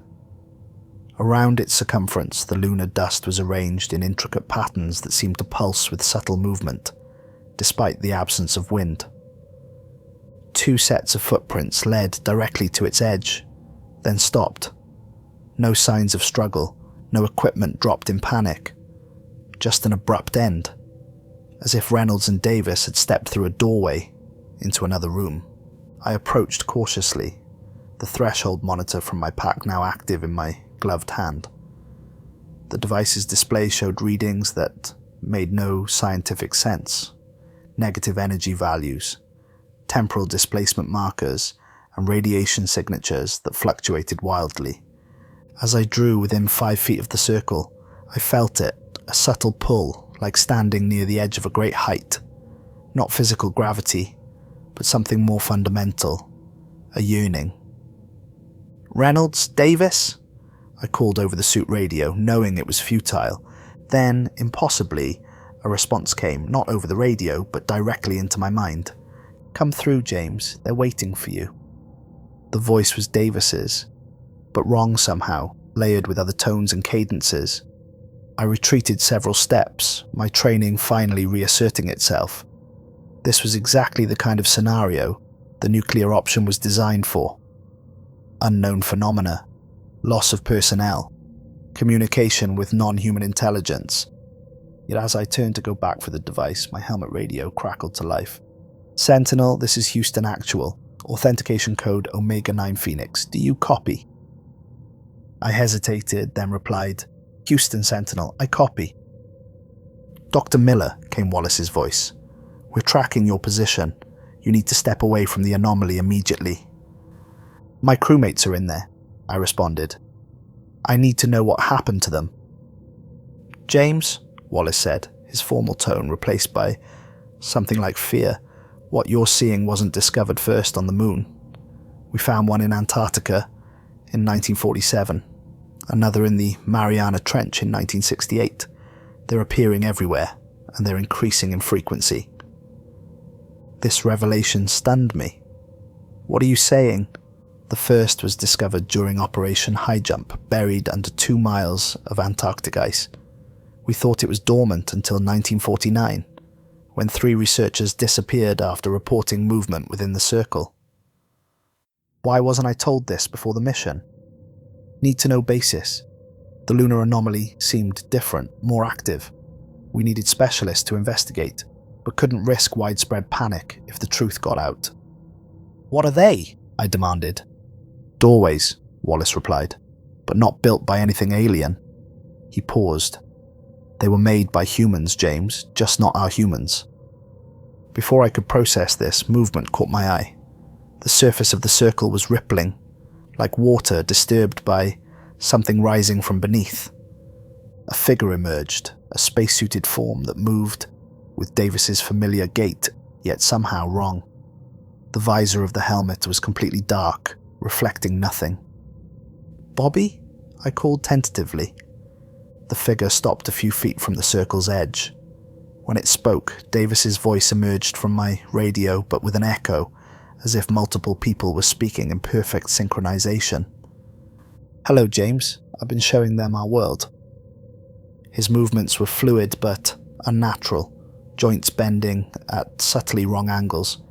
Around its circumference, the lunar dust was arranged in intricate patterns that seemed to pulse with subtle movement, despite the absence of wind. 2 sets of footprints led directly to its edge, then stopped. No signs of struggle, no equipment dropped in panic. Just an abrupt end, as if Reynolds and Davis had stepped through a doorway into another room. I approached cautiously, the threshold monitor from my pack now active in my gloved hand. The device's display showed readings that made no scientific sense. Negative energy values, temporal displacement markers, and radiation signatures that fluctuated wildly. As I drew within 5 feet of the circle, I felt it, a subtle pull, like standing near the edge of a great height. Not physical gravity, but something more fundamental, a yearning. "Reynolds, Davis?" I called over the suit radio, knowing it was futile. Then, impossibly, a response came, not over the radio, but directly into my mind. "Come through, James. They're waiting for you." The voice was Davis's, but wrong somehow, layered with other tones and cadences. I retreated several steps, my training finally reasserting itself. This was exactly the kind of scenario the nuclear option was designed for. Unknown phenomena, loss of personnel, communication with non-human intelligence. Yet as I turned to go back for the device, my helmet radio crackled to life. "Sentinel, this is Houston Actual. Authentication code Omega 9 Phoenix. Do you copy?" I hesitated, then replied, "Houston Sentinel, I copy." "Dr. Miller," came Wallace's voice. "We're tracking your position. You need to step away from the anomaly immediately." "My crewmates are in there," I responded. "I need to know what happened to them." "James," Wallace said, his formal tone replaced by something like fear, "what you're seeing wasn't discovered first on the moon. We found one in Antarctica in 1947, another in the Mariana Trench in 1968. They're appearing everywhere, and they're increasing in frequency." This revelation stunned me. "What are you saying?" The first was discovered during Operation High Jump, buried under 2 miles of Antarctic ice. We thought it was dormant until 1949, when 3 researchers disappeared after reporting movement within the circle. Why wasn't I told this before the mission? Need to know basis. The lunar anomaly seemed different, more active. We needed specialists to investigate, but couldn't risk widespread panic if the truth got out. "What are they?" I demanded. "Doorways," Wallace replied, "but not built by anything alien." He paused. "They were made by humans, James, just not our humans." Before I could process this, movement caught my eye. The surface of the circle was rippling, like water disturbed by something rising from beneath. A figure emerged, a spacesuited form that moved with Davis's familiar gait, yet somehow wrong. The visor of the helmet was completely dark, reflecting nothing. "Bobby?" I called tentatively. The figure stopped a few feet from the circle's edge. When it spoke, Davis's voice emerged from my radio, but with an echo, as if multiple people were speaking in perfect synchronization. "Hello, James. I've been showing them our world." His movements were fluid but unnatural, joints bending at subtly wrong angles,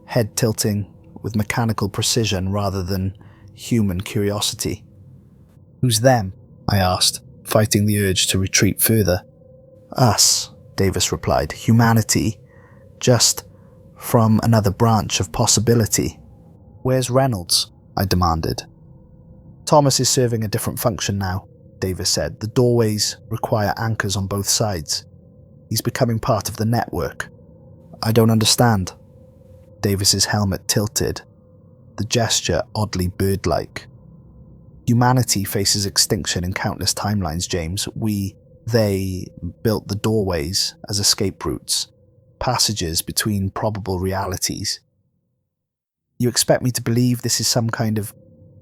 head tilting with mechanical precision rather than human curiosity. "Who's them?" I asked, fighting the urge to retreat further. "Us," Davis replied. "Humanity. Just from another branch of possibility." "Where's Reynolds?" I demanded. "Thomas is serving a different function now," Davis said. "The doorways require anchors on both sides. He's becoming part of the network." "I don't understand." Davis's helmet tilted, the gesture oddly bird-like. "Humanity faces extinction in countless timelines, James. They built the doorways as escape routes, passages between probable realities. You expect me to believe this is some kind of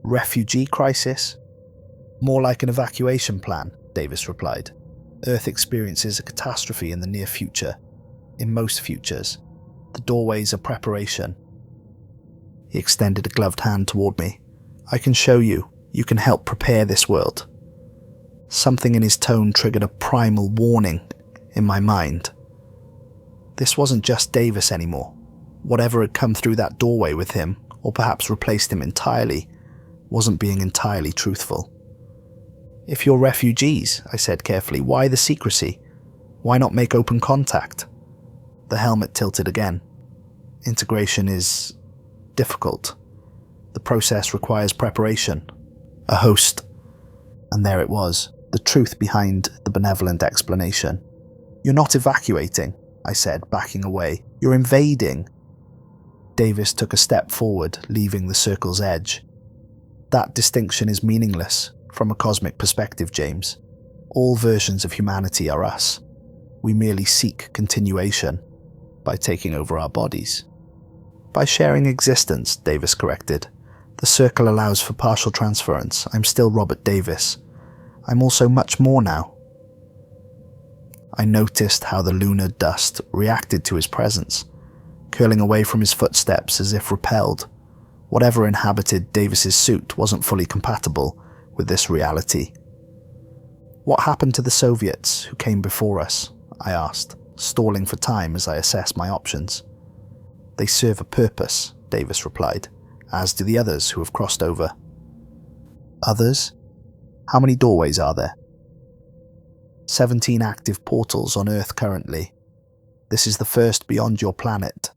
refugee crisis?" "More like an evacuation plan," Davis replied. "Earth experiences a catastrophe in the near future. In most futures, the doorways are preparation." He extended a gloved hand toward me. "I can show you. You can help prepare this world." Something in his tone triggered a primal warning in my mind. This wasn't just Davis anymore. Whatever had come through that doorway with him, or perhaps replaced him entirely, wasn't being entirely truthful. "If you're refugees," I said carefully, "why the secrecy? Why not make open contact?" The helmet tilted again. "Integration is difficult. The process requires preparation. A host." And there it was, the truth behind the benevolent explanation. "You're not evacuating," I said, backing away. "You're invading." Davis took a step forward, leaving the circle's edge. "That distinction is meaningless from a cosmic perspective, James. All versions of humanity are us. We merely seek continuation by taking over our bodies." "By sharing existence," Davis corrected. "The circle allows for partial transference. I'm still Robert Davis. I'm also much more now." I noticed how the lunar dust reacted to his presence, curling away from his footsteps as if repelled. Whatever inhabited Davis's suit wasn't fully compatible with this reality. "What happened to the Soviets who came before us?" I asked, stalling for time as I assessed my options. "They serve a purpose," Davis replied, "as do the others who have crossed over." "Others? How many doorways are there?" 17 active portals on Earth currently. This is the first beyond your planet.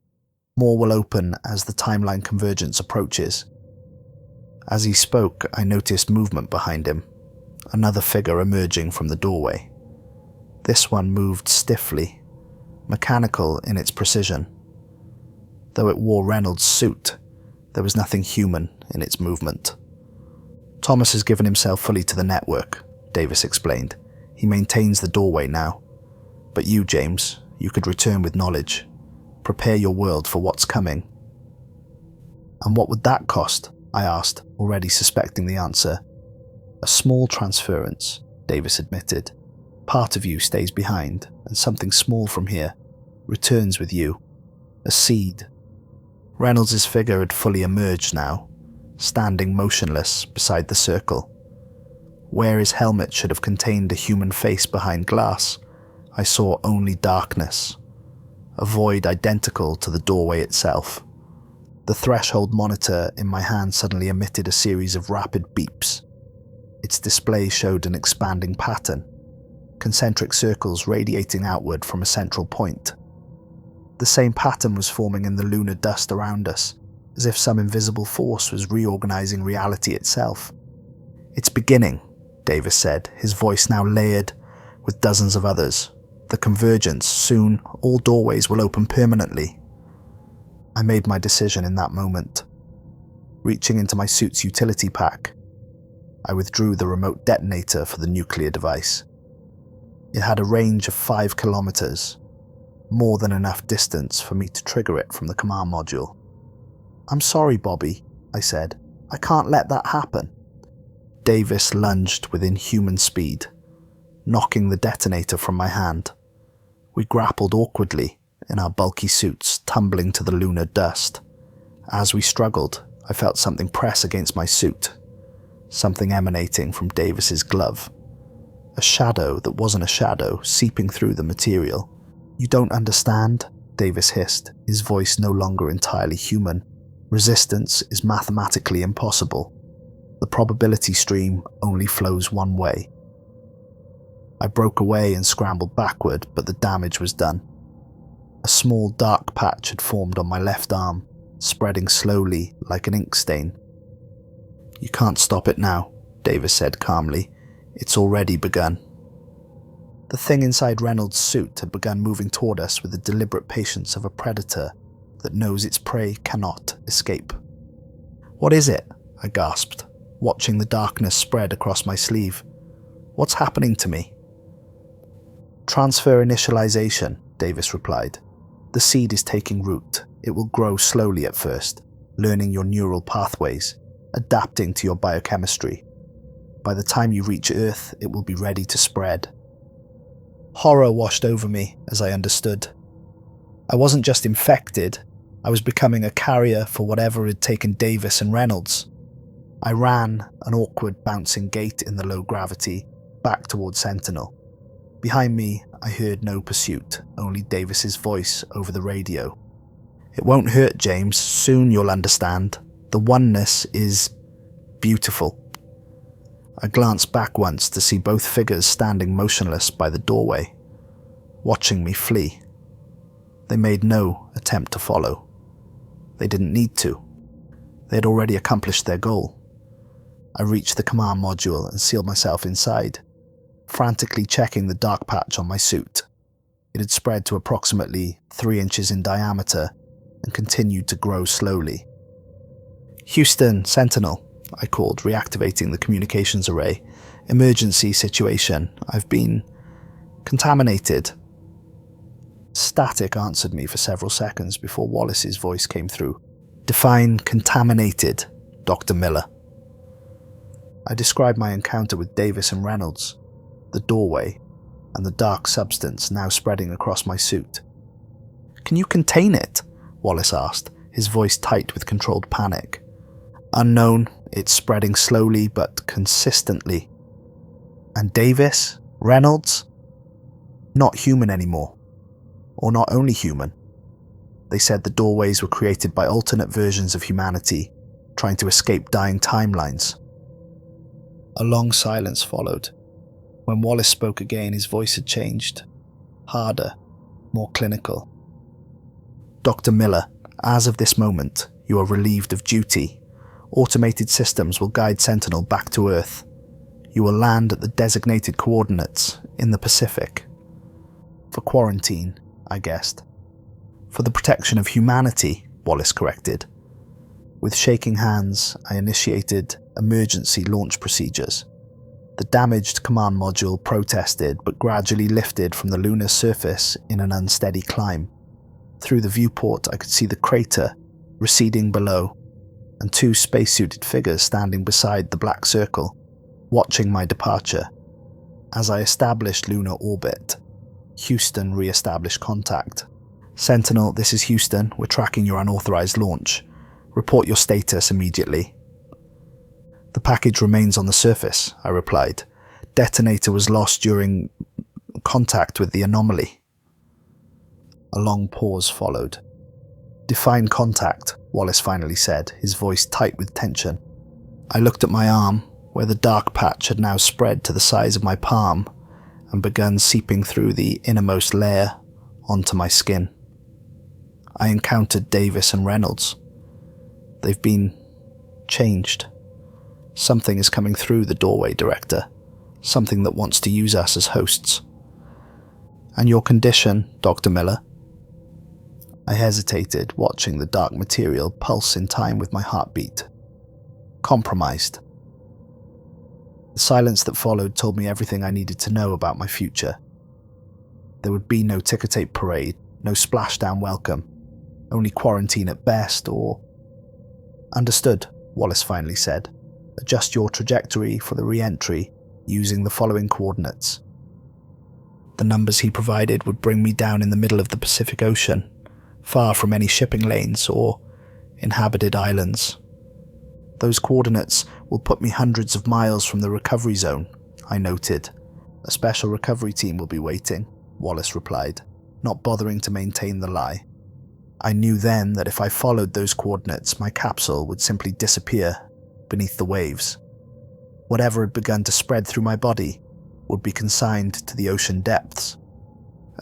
More will open as the timeline convergence approaches. As he spoke, I noticed movement behind him, another figure emerging from the doorway. This one moved stiffly, mechanical in its precision. Though it wore Reynolds' suit, there was nothing human in its movement. "Thomas has given himself fully to the network," Davis explained. "He maintains the doorway now. But you, James, you could return with knowledge. Prepare your world for what's coming." "And what would that cost?" I asked, already suspecting the answer. "A small transference," Davis admitted. "Part of you stays behind, and something small from here returns with you. A seed." Reynolds' figure had fully emerged now, standing motionless beside the circle. Where his helmet should have contained a human face behind glass, I saw only darkness, a void identical to the doorway itself. The threshold monitor in my hand suddenly emitted a series of rapid beeps. Its display showed an expanding pattern, concentric circles radiating outward from a central point. The same pattern was forming in the lunar dust around us, as if some invisible force was reorganizing reality itself. "It's beginning," Davis said, his voice now layered with dozens of others. "The convergence. Soon, all doorways will open permanently." I made my decision in that moment. Reaching into my suit's utility pack, I withdrew the remote detonator for the nuclear device. It had a range of 5 kilometers, more than enough distance for me to trigger it from the command module. "I'm sorry, Bobby," I said. "I can't let that happen." Davis lunged with inhuman speed, knocking the detonator from my hand. We grappled awkwardly in our bulky suits, tumbling to the lunar dust. As we struggled, I felt something press against my suit, something emanating from Davis's glove. A shadow that wasn't a shadow, seeping through the material. "You don't understand," Davis hissed, his voice no longer entirely human. Resistance is mathematically impossible. The probability stream only flows one way. I broke away and scrambled backward, but the damage was done. A small dark patch had formed on my left arm, spreading slowly like an ink stain. "You can't stop it now," Davis said calmly. "It's already begun." The thing inside Reynolds' suit had begun moving toward us with the deliberate patience of a predator that knows its prey cannot escape. "What is it?" I gasped, watching the darkness spread across my sleeve. "What's happening to me?" "Transfer initialization," Davis replied. "The seed is taking root. It will grow slowly at first, learning your neural pathways, adapting to your biochemistry. By the time you reach Earth, it will be ready to spread." Horror washed over me as I understood. I wasn't just infected, I was becoming a carrier for whatever had taken Davis and Reynolds. I ran, an awkward bouncing gait in the low gravity, back towards Sentinel. Behind me, I heard no pursuit, only Davis's voice over the radio. "It won't hurt, James. Soon you'll understand. The oneness is beautiful." I glanced back once to see both figures standing motionless by the doorway, watching me flee. They made no attempt to follow. They didn't need to. They had already accomplished their goal. I reached the command module and sealed myself inside, frantically checking the dark patch on my suit. It had spread to approximately 3 inches in diameter and continued to grow slowly. "Houston, Sentinel," I called, reactivating the communications array. "Emergency situation. I've been contaminated." Static answered me for several seconds before Wallace's voice came through. "Define contaminated, Dr. Miller." I described my encounter with Davis and Reynolds, the doorway, and the dark substance now spreading across my suit. "Can you contain it?" Wallace asked, his voice tight with controlled panic. "Unknown. It's spreading slowly but consistently." "And Davis? Reynolds?" "Not human anymore. Or not only human. They said the doorways were created by alternate versions of humanity, trying to escape dying timelines." A long silence followed. When Wallace spoke again, his voice had changed. Harder, more clinical. "Dr. Miller, as of this moment, you are relieved of duty. Automated systems will guide Sentinel back to Earth. You will land at the designated coordinates in the Pacific. For quarantine, I guessed. For the protection of humanity," Wallace corrected. With shaking hands, I initiated emergency launch procedures. The damaged command module protested but gradually lifted from the lunar surface in an unsteady climb. Through the viewport, I could see the crater receding below, and 2 spacesuited figures standing beside the black circle, watching my departure. As I established lunar orbit, Houston re-established contact. "Sentinel, this is Houston. We're tracking your unauthorized launch. Report your status immediately." "The package remains on the surface," I replied. "Detonator was lost during contact with the anomaly." A long pause followed. "Define contact," Wallace finally said, his voice tight with tension. I looked at my arm, where the dark patch had now spread to the size of my palm and begun seeping through the innermost layer onto my skin. I encountered Davis and Reynolds. They've been changed. Something is coming through the doorway, Director. Something that wants to use us as hosts. "And your condition, Dr. Miller?" I hesitated, watching the dark material pulse in time with my heartbeat. "Compromised." The silence that followed told me everything I needed to know about my future. There would be no ticker tape parade, no splashdown welcome, only quarantine at best, or... "Understood," Wallace finally said. "Adjust your trajectory for the re-entry using the following coordinates." The numbers he provided would bring me down in the middle of the Pacific Ocean, far from any shipping lanes or inhabited islands. "Those coordinates will put me hundreds of miles from the recovery zone," I noted. "A special recovery team will be waiting," Wallace replied, not bothering to maintain the lie. I knew then that if I followed those coordinates, my capsule would simply disappear beneath the waves. Whatever had begun to spread through my body would be consigned to the ocean depths.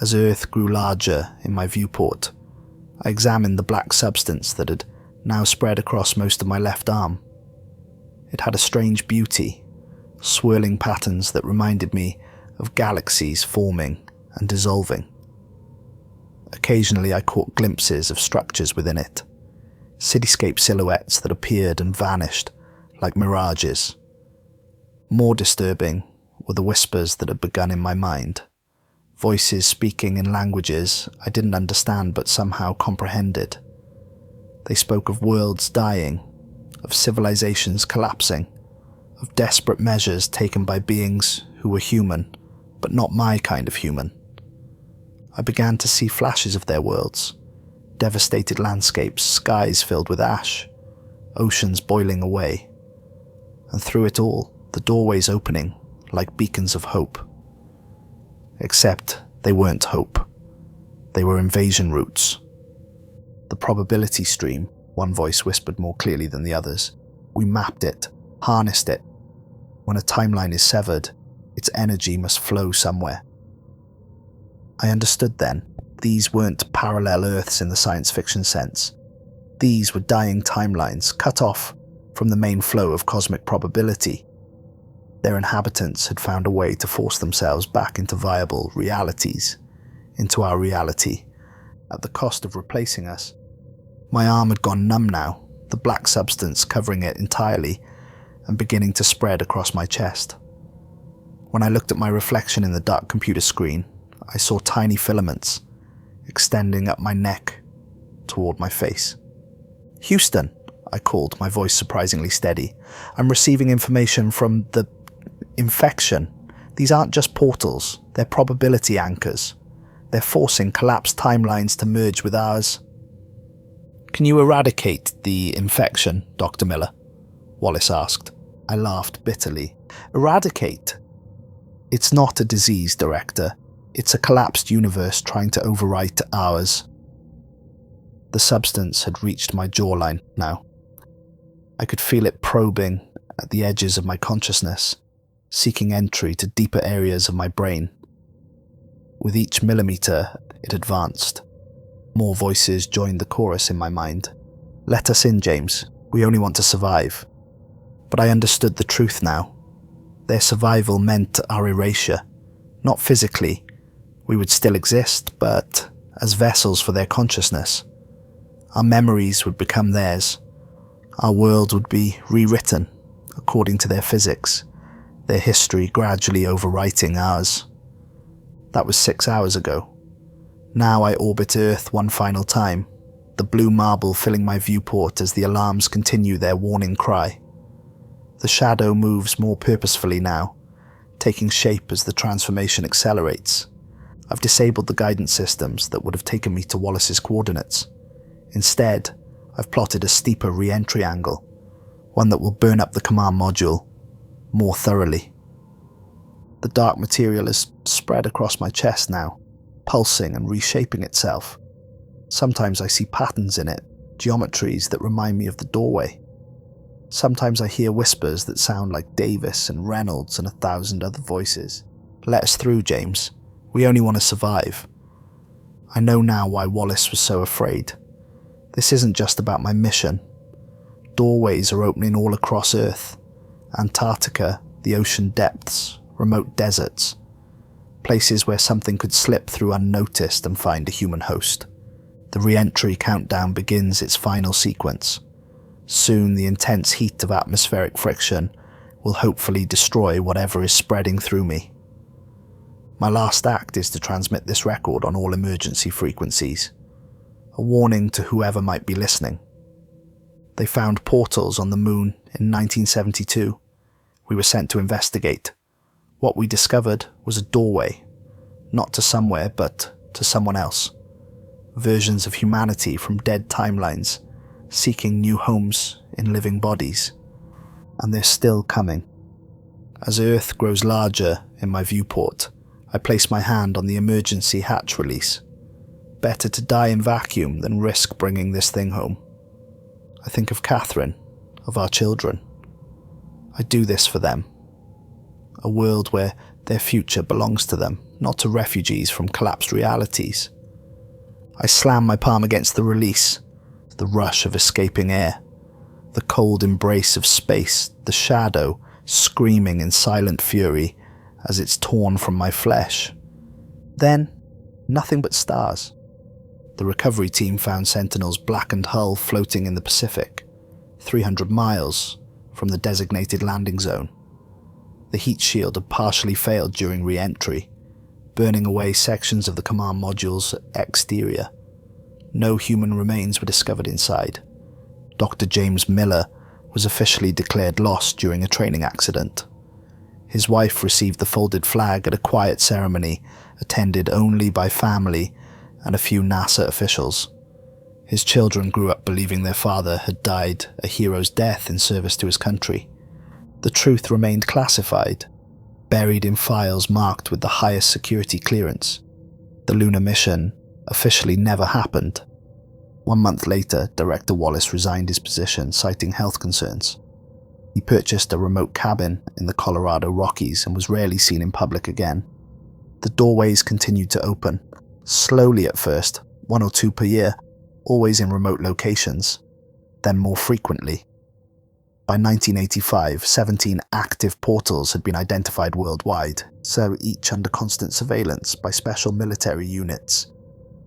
As Earth grew larger in my viewport, I examined the black substance that had now spread across most of my left arm. It had a strange beauty, swirling patterns that reminded me of galaxies forming and dissolving. Occasionally I caught glimpses of structures within it, cityscape silhouettes that appeared and vanished like mirages. More disturbing were the whispers that had begun in my mind, voices speaking in languages I didn't understand but somehow comprehended. They spoke of worlds dying, of civilizations collapsing, of desperate measures taken by beings who were human, but not my kind of human. I began to see flashes of their worlds, devastated landscapes, skies filled with ash, oceans boiling away, and through it all, the doorways opening like beacons of hope. Except they weren't hope. They were invasion routes. The probability stream, one voice whispered more clearly than the others. We mapped it, harnessed it. When a timeline is severed, its energy must flow somewhere. I understood then, these weren't parallel Earths in the science fiction sense. These were dying timelines, cut off from the main flow of cosmic probability. Their inhabitants had found a way to force themselves back into viable realities, into our reality, at the cost of replacing us. My arm had gone numb now, the black substance covering it entirely and beginning to spread across my chest. When I looked at my reflection in the dark computer screen, I saw tiny filaments extending up my neck toward my face. "Houston," I called, my voice surprisingly steady. "I'm receiving information from the infection. These aren't just portals, they're probability anchors. They're forcing collapsed timelines to merge with ours." "Can you eradicate the infection, Dr. Miller?" Wallace asked. I laughed bitterly. "Eradicate? It's not a disease, Director. It's a collapsed universe trying to overwrite ours." The substance had reached my jawline now. I could feel it probing at the edges of my consciousness, seeking entry to deeper areas of my brain. With each millimeter, it advanced. More voices joined the chorus in my mind. "Let us in, James. We only want to survive." But I understood the truth now. Their survival meant our erasure. Not physically. We would still exist, but as vessels for their consciousness. Our memories would become theirs. Our world would be rewritten according to their physics, their history gradually overwriting ours. That was 6 hours ago. Now I orbit Earth one final time, the blue marble filling my viewport as the alarms continue their warning cry. The shadow moves more purposefully now, taking shape as the transformation accelerates. I've disabled the guidance systems that would have taken me to Wallace's coordinates. Instead, I've plotted a steeper re-entry angle, one that will burn up the command module more thoroughly. The dark material is spread across my chest now, pulsing and reshaping itself. Sometimes I see patterns in it, geometries that remind me of the doorway. Sometimes I hear whispers that sound like Davis and Reynolds and 1,000 other voices. "Let us through, James. We only want to survive." I know now why Wallace was so afraid. This isn't just about my mission. Doorways are opening all across Earth. Antarctica, the ocean depths, remote deserts. Places where something could slip through unnoticed and find a human host. The re-entry countdown begins its final sequence. Soon the intense heat of atmospheric friction will hopefully destroy whatever is spreading through me. My last act is to transmit this record on all emergency frequencies. A warning to whoever might be listening. They found portals on the moon in 1972. We were sent to investigate. What we discovered was a doorway, not to somewhere, but to someone else. Versions of humanity from dead timelines, seeking new homes in living bodies. And they're still coming. As Earth grows larger in my viewport, I place my hand on the emergency hatch release. better to die in vacuum than risk bringing this thing home. I think of Catherine, of our children. I do this for them. A world where their future belongs to them, not to refugees from collapsed realities. I slam my palm against the release, the rush of escaping air, the cold embrace of space, the shadow screaming in silent fury as it's torn from my flesh. Then, nothing but stars. The recovery team found Sentinel's blackened hull floating in the Pacific, 300 miles from the designated landing zone. The heat shield had partially failed during re-entry, burning away sections of the command module's exterior. No human remains were discovered inside. Dr. James Miller was officially declared lost during a training accident. His wife received the folded flag at a quiet ceremony attended only by family and a few NASA officials. His children grew up believing their father had died a hero's death in service to his country. The truth remained classified, buried in files marked with the highest security clearance. The lunar mission officially never happened. 1 month later, Director Wallace resigned his position, citing health concerns. He purchased a remote cabin in the Colorado Rockies and was rarely seen in public again. The doorways continued to open, slowly at first, 1 or 2 per year, always in remote locations, then more frequently. By 1985, 17 active portals had been identified worldwide, so each under constant surveillance by special military units.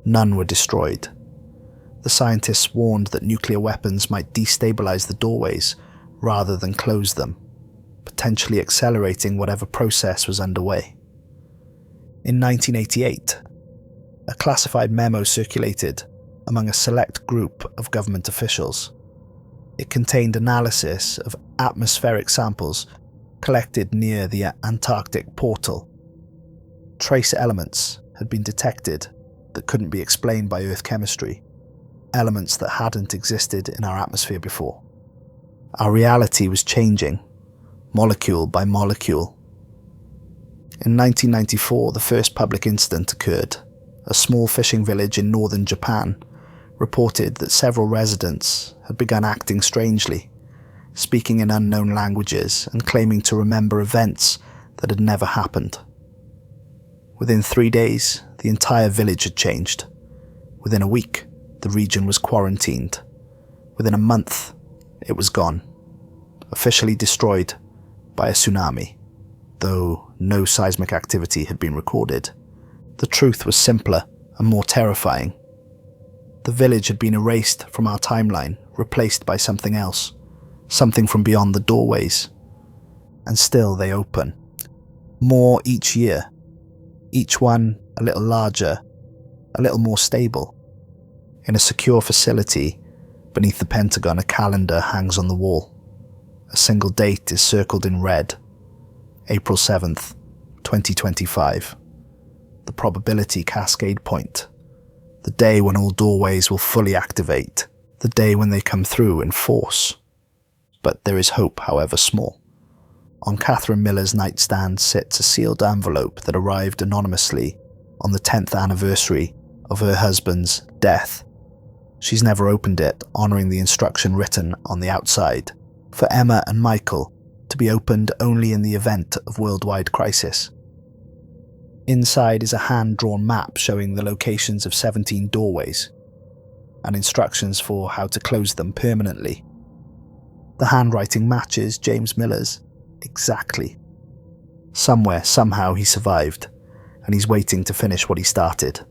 None were destroyed. The scientists warned that nuclear weapons might destabilize the doorways rather than close them, potentially accelerating whatever process was underway. In 1988, a classified memo circulated among a select group of government officials. It contained analysis of atmospheric samples collected near the Antarctic portal. Trace elements had been detected that couldn't be explained by Earth chemistry, elements that hadn't existed in our atmosphere before. Our reality was changing, molecule by molecule. In 1994, the first public incident occurred. A small fishing village in northern Japan reported that several residents had begun acting strangely, speaking in unknown languages and claiming to remember events that had never happened. Within 3 days, the entire village had changed. Within a week, the region was quarantined. Within a month, it was gone, officially destroyed by a tsunami, though no seismic activity had been recorded. The truth was simpler and more terrifying. The village had been erased from our timeline, replaced by something else, something from beyond the doorways. And still they open. More each year, each one a little larger, a little more stable. In a secure facility beneath the Pentagon, a calendar hangs on the wall. A single date is circled in red, April 7th, 2025. The probability cascade point. The day when all doorways will fully activate. The day when they come through in force. But there is hope, however small. On Catherine Miller's nightstand sits a sealed envelope that arrived anonymously on the 10th anniversary of her husband's death. She's never opened it, honouring the instruction written on the outside, for Emma and Michael to be opened only in the event of worldwide crisis. Inside is a hand-drawn map showing the locations of 17 doorways, and instructions for how to close them permanently. The handwriting matches James Miller's exactly. Somewhere, somehow he survived, and he's waiting to finish what he started.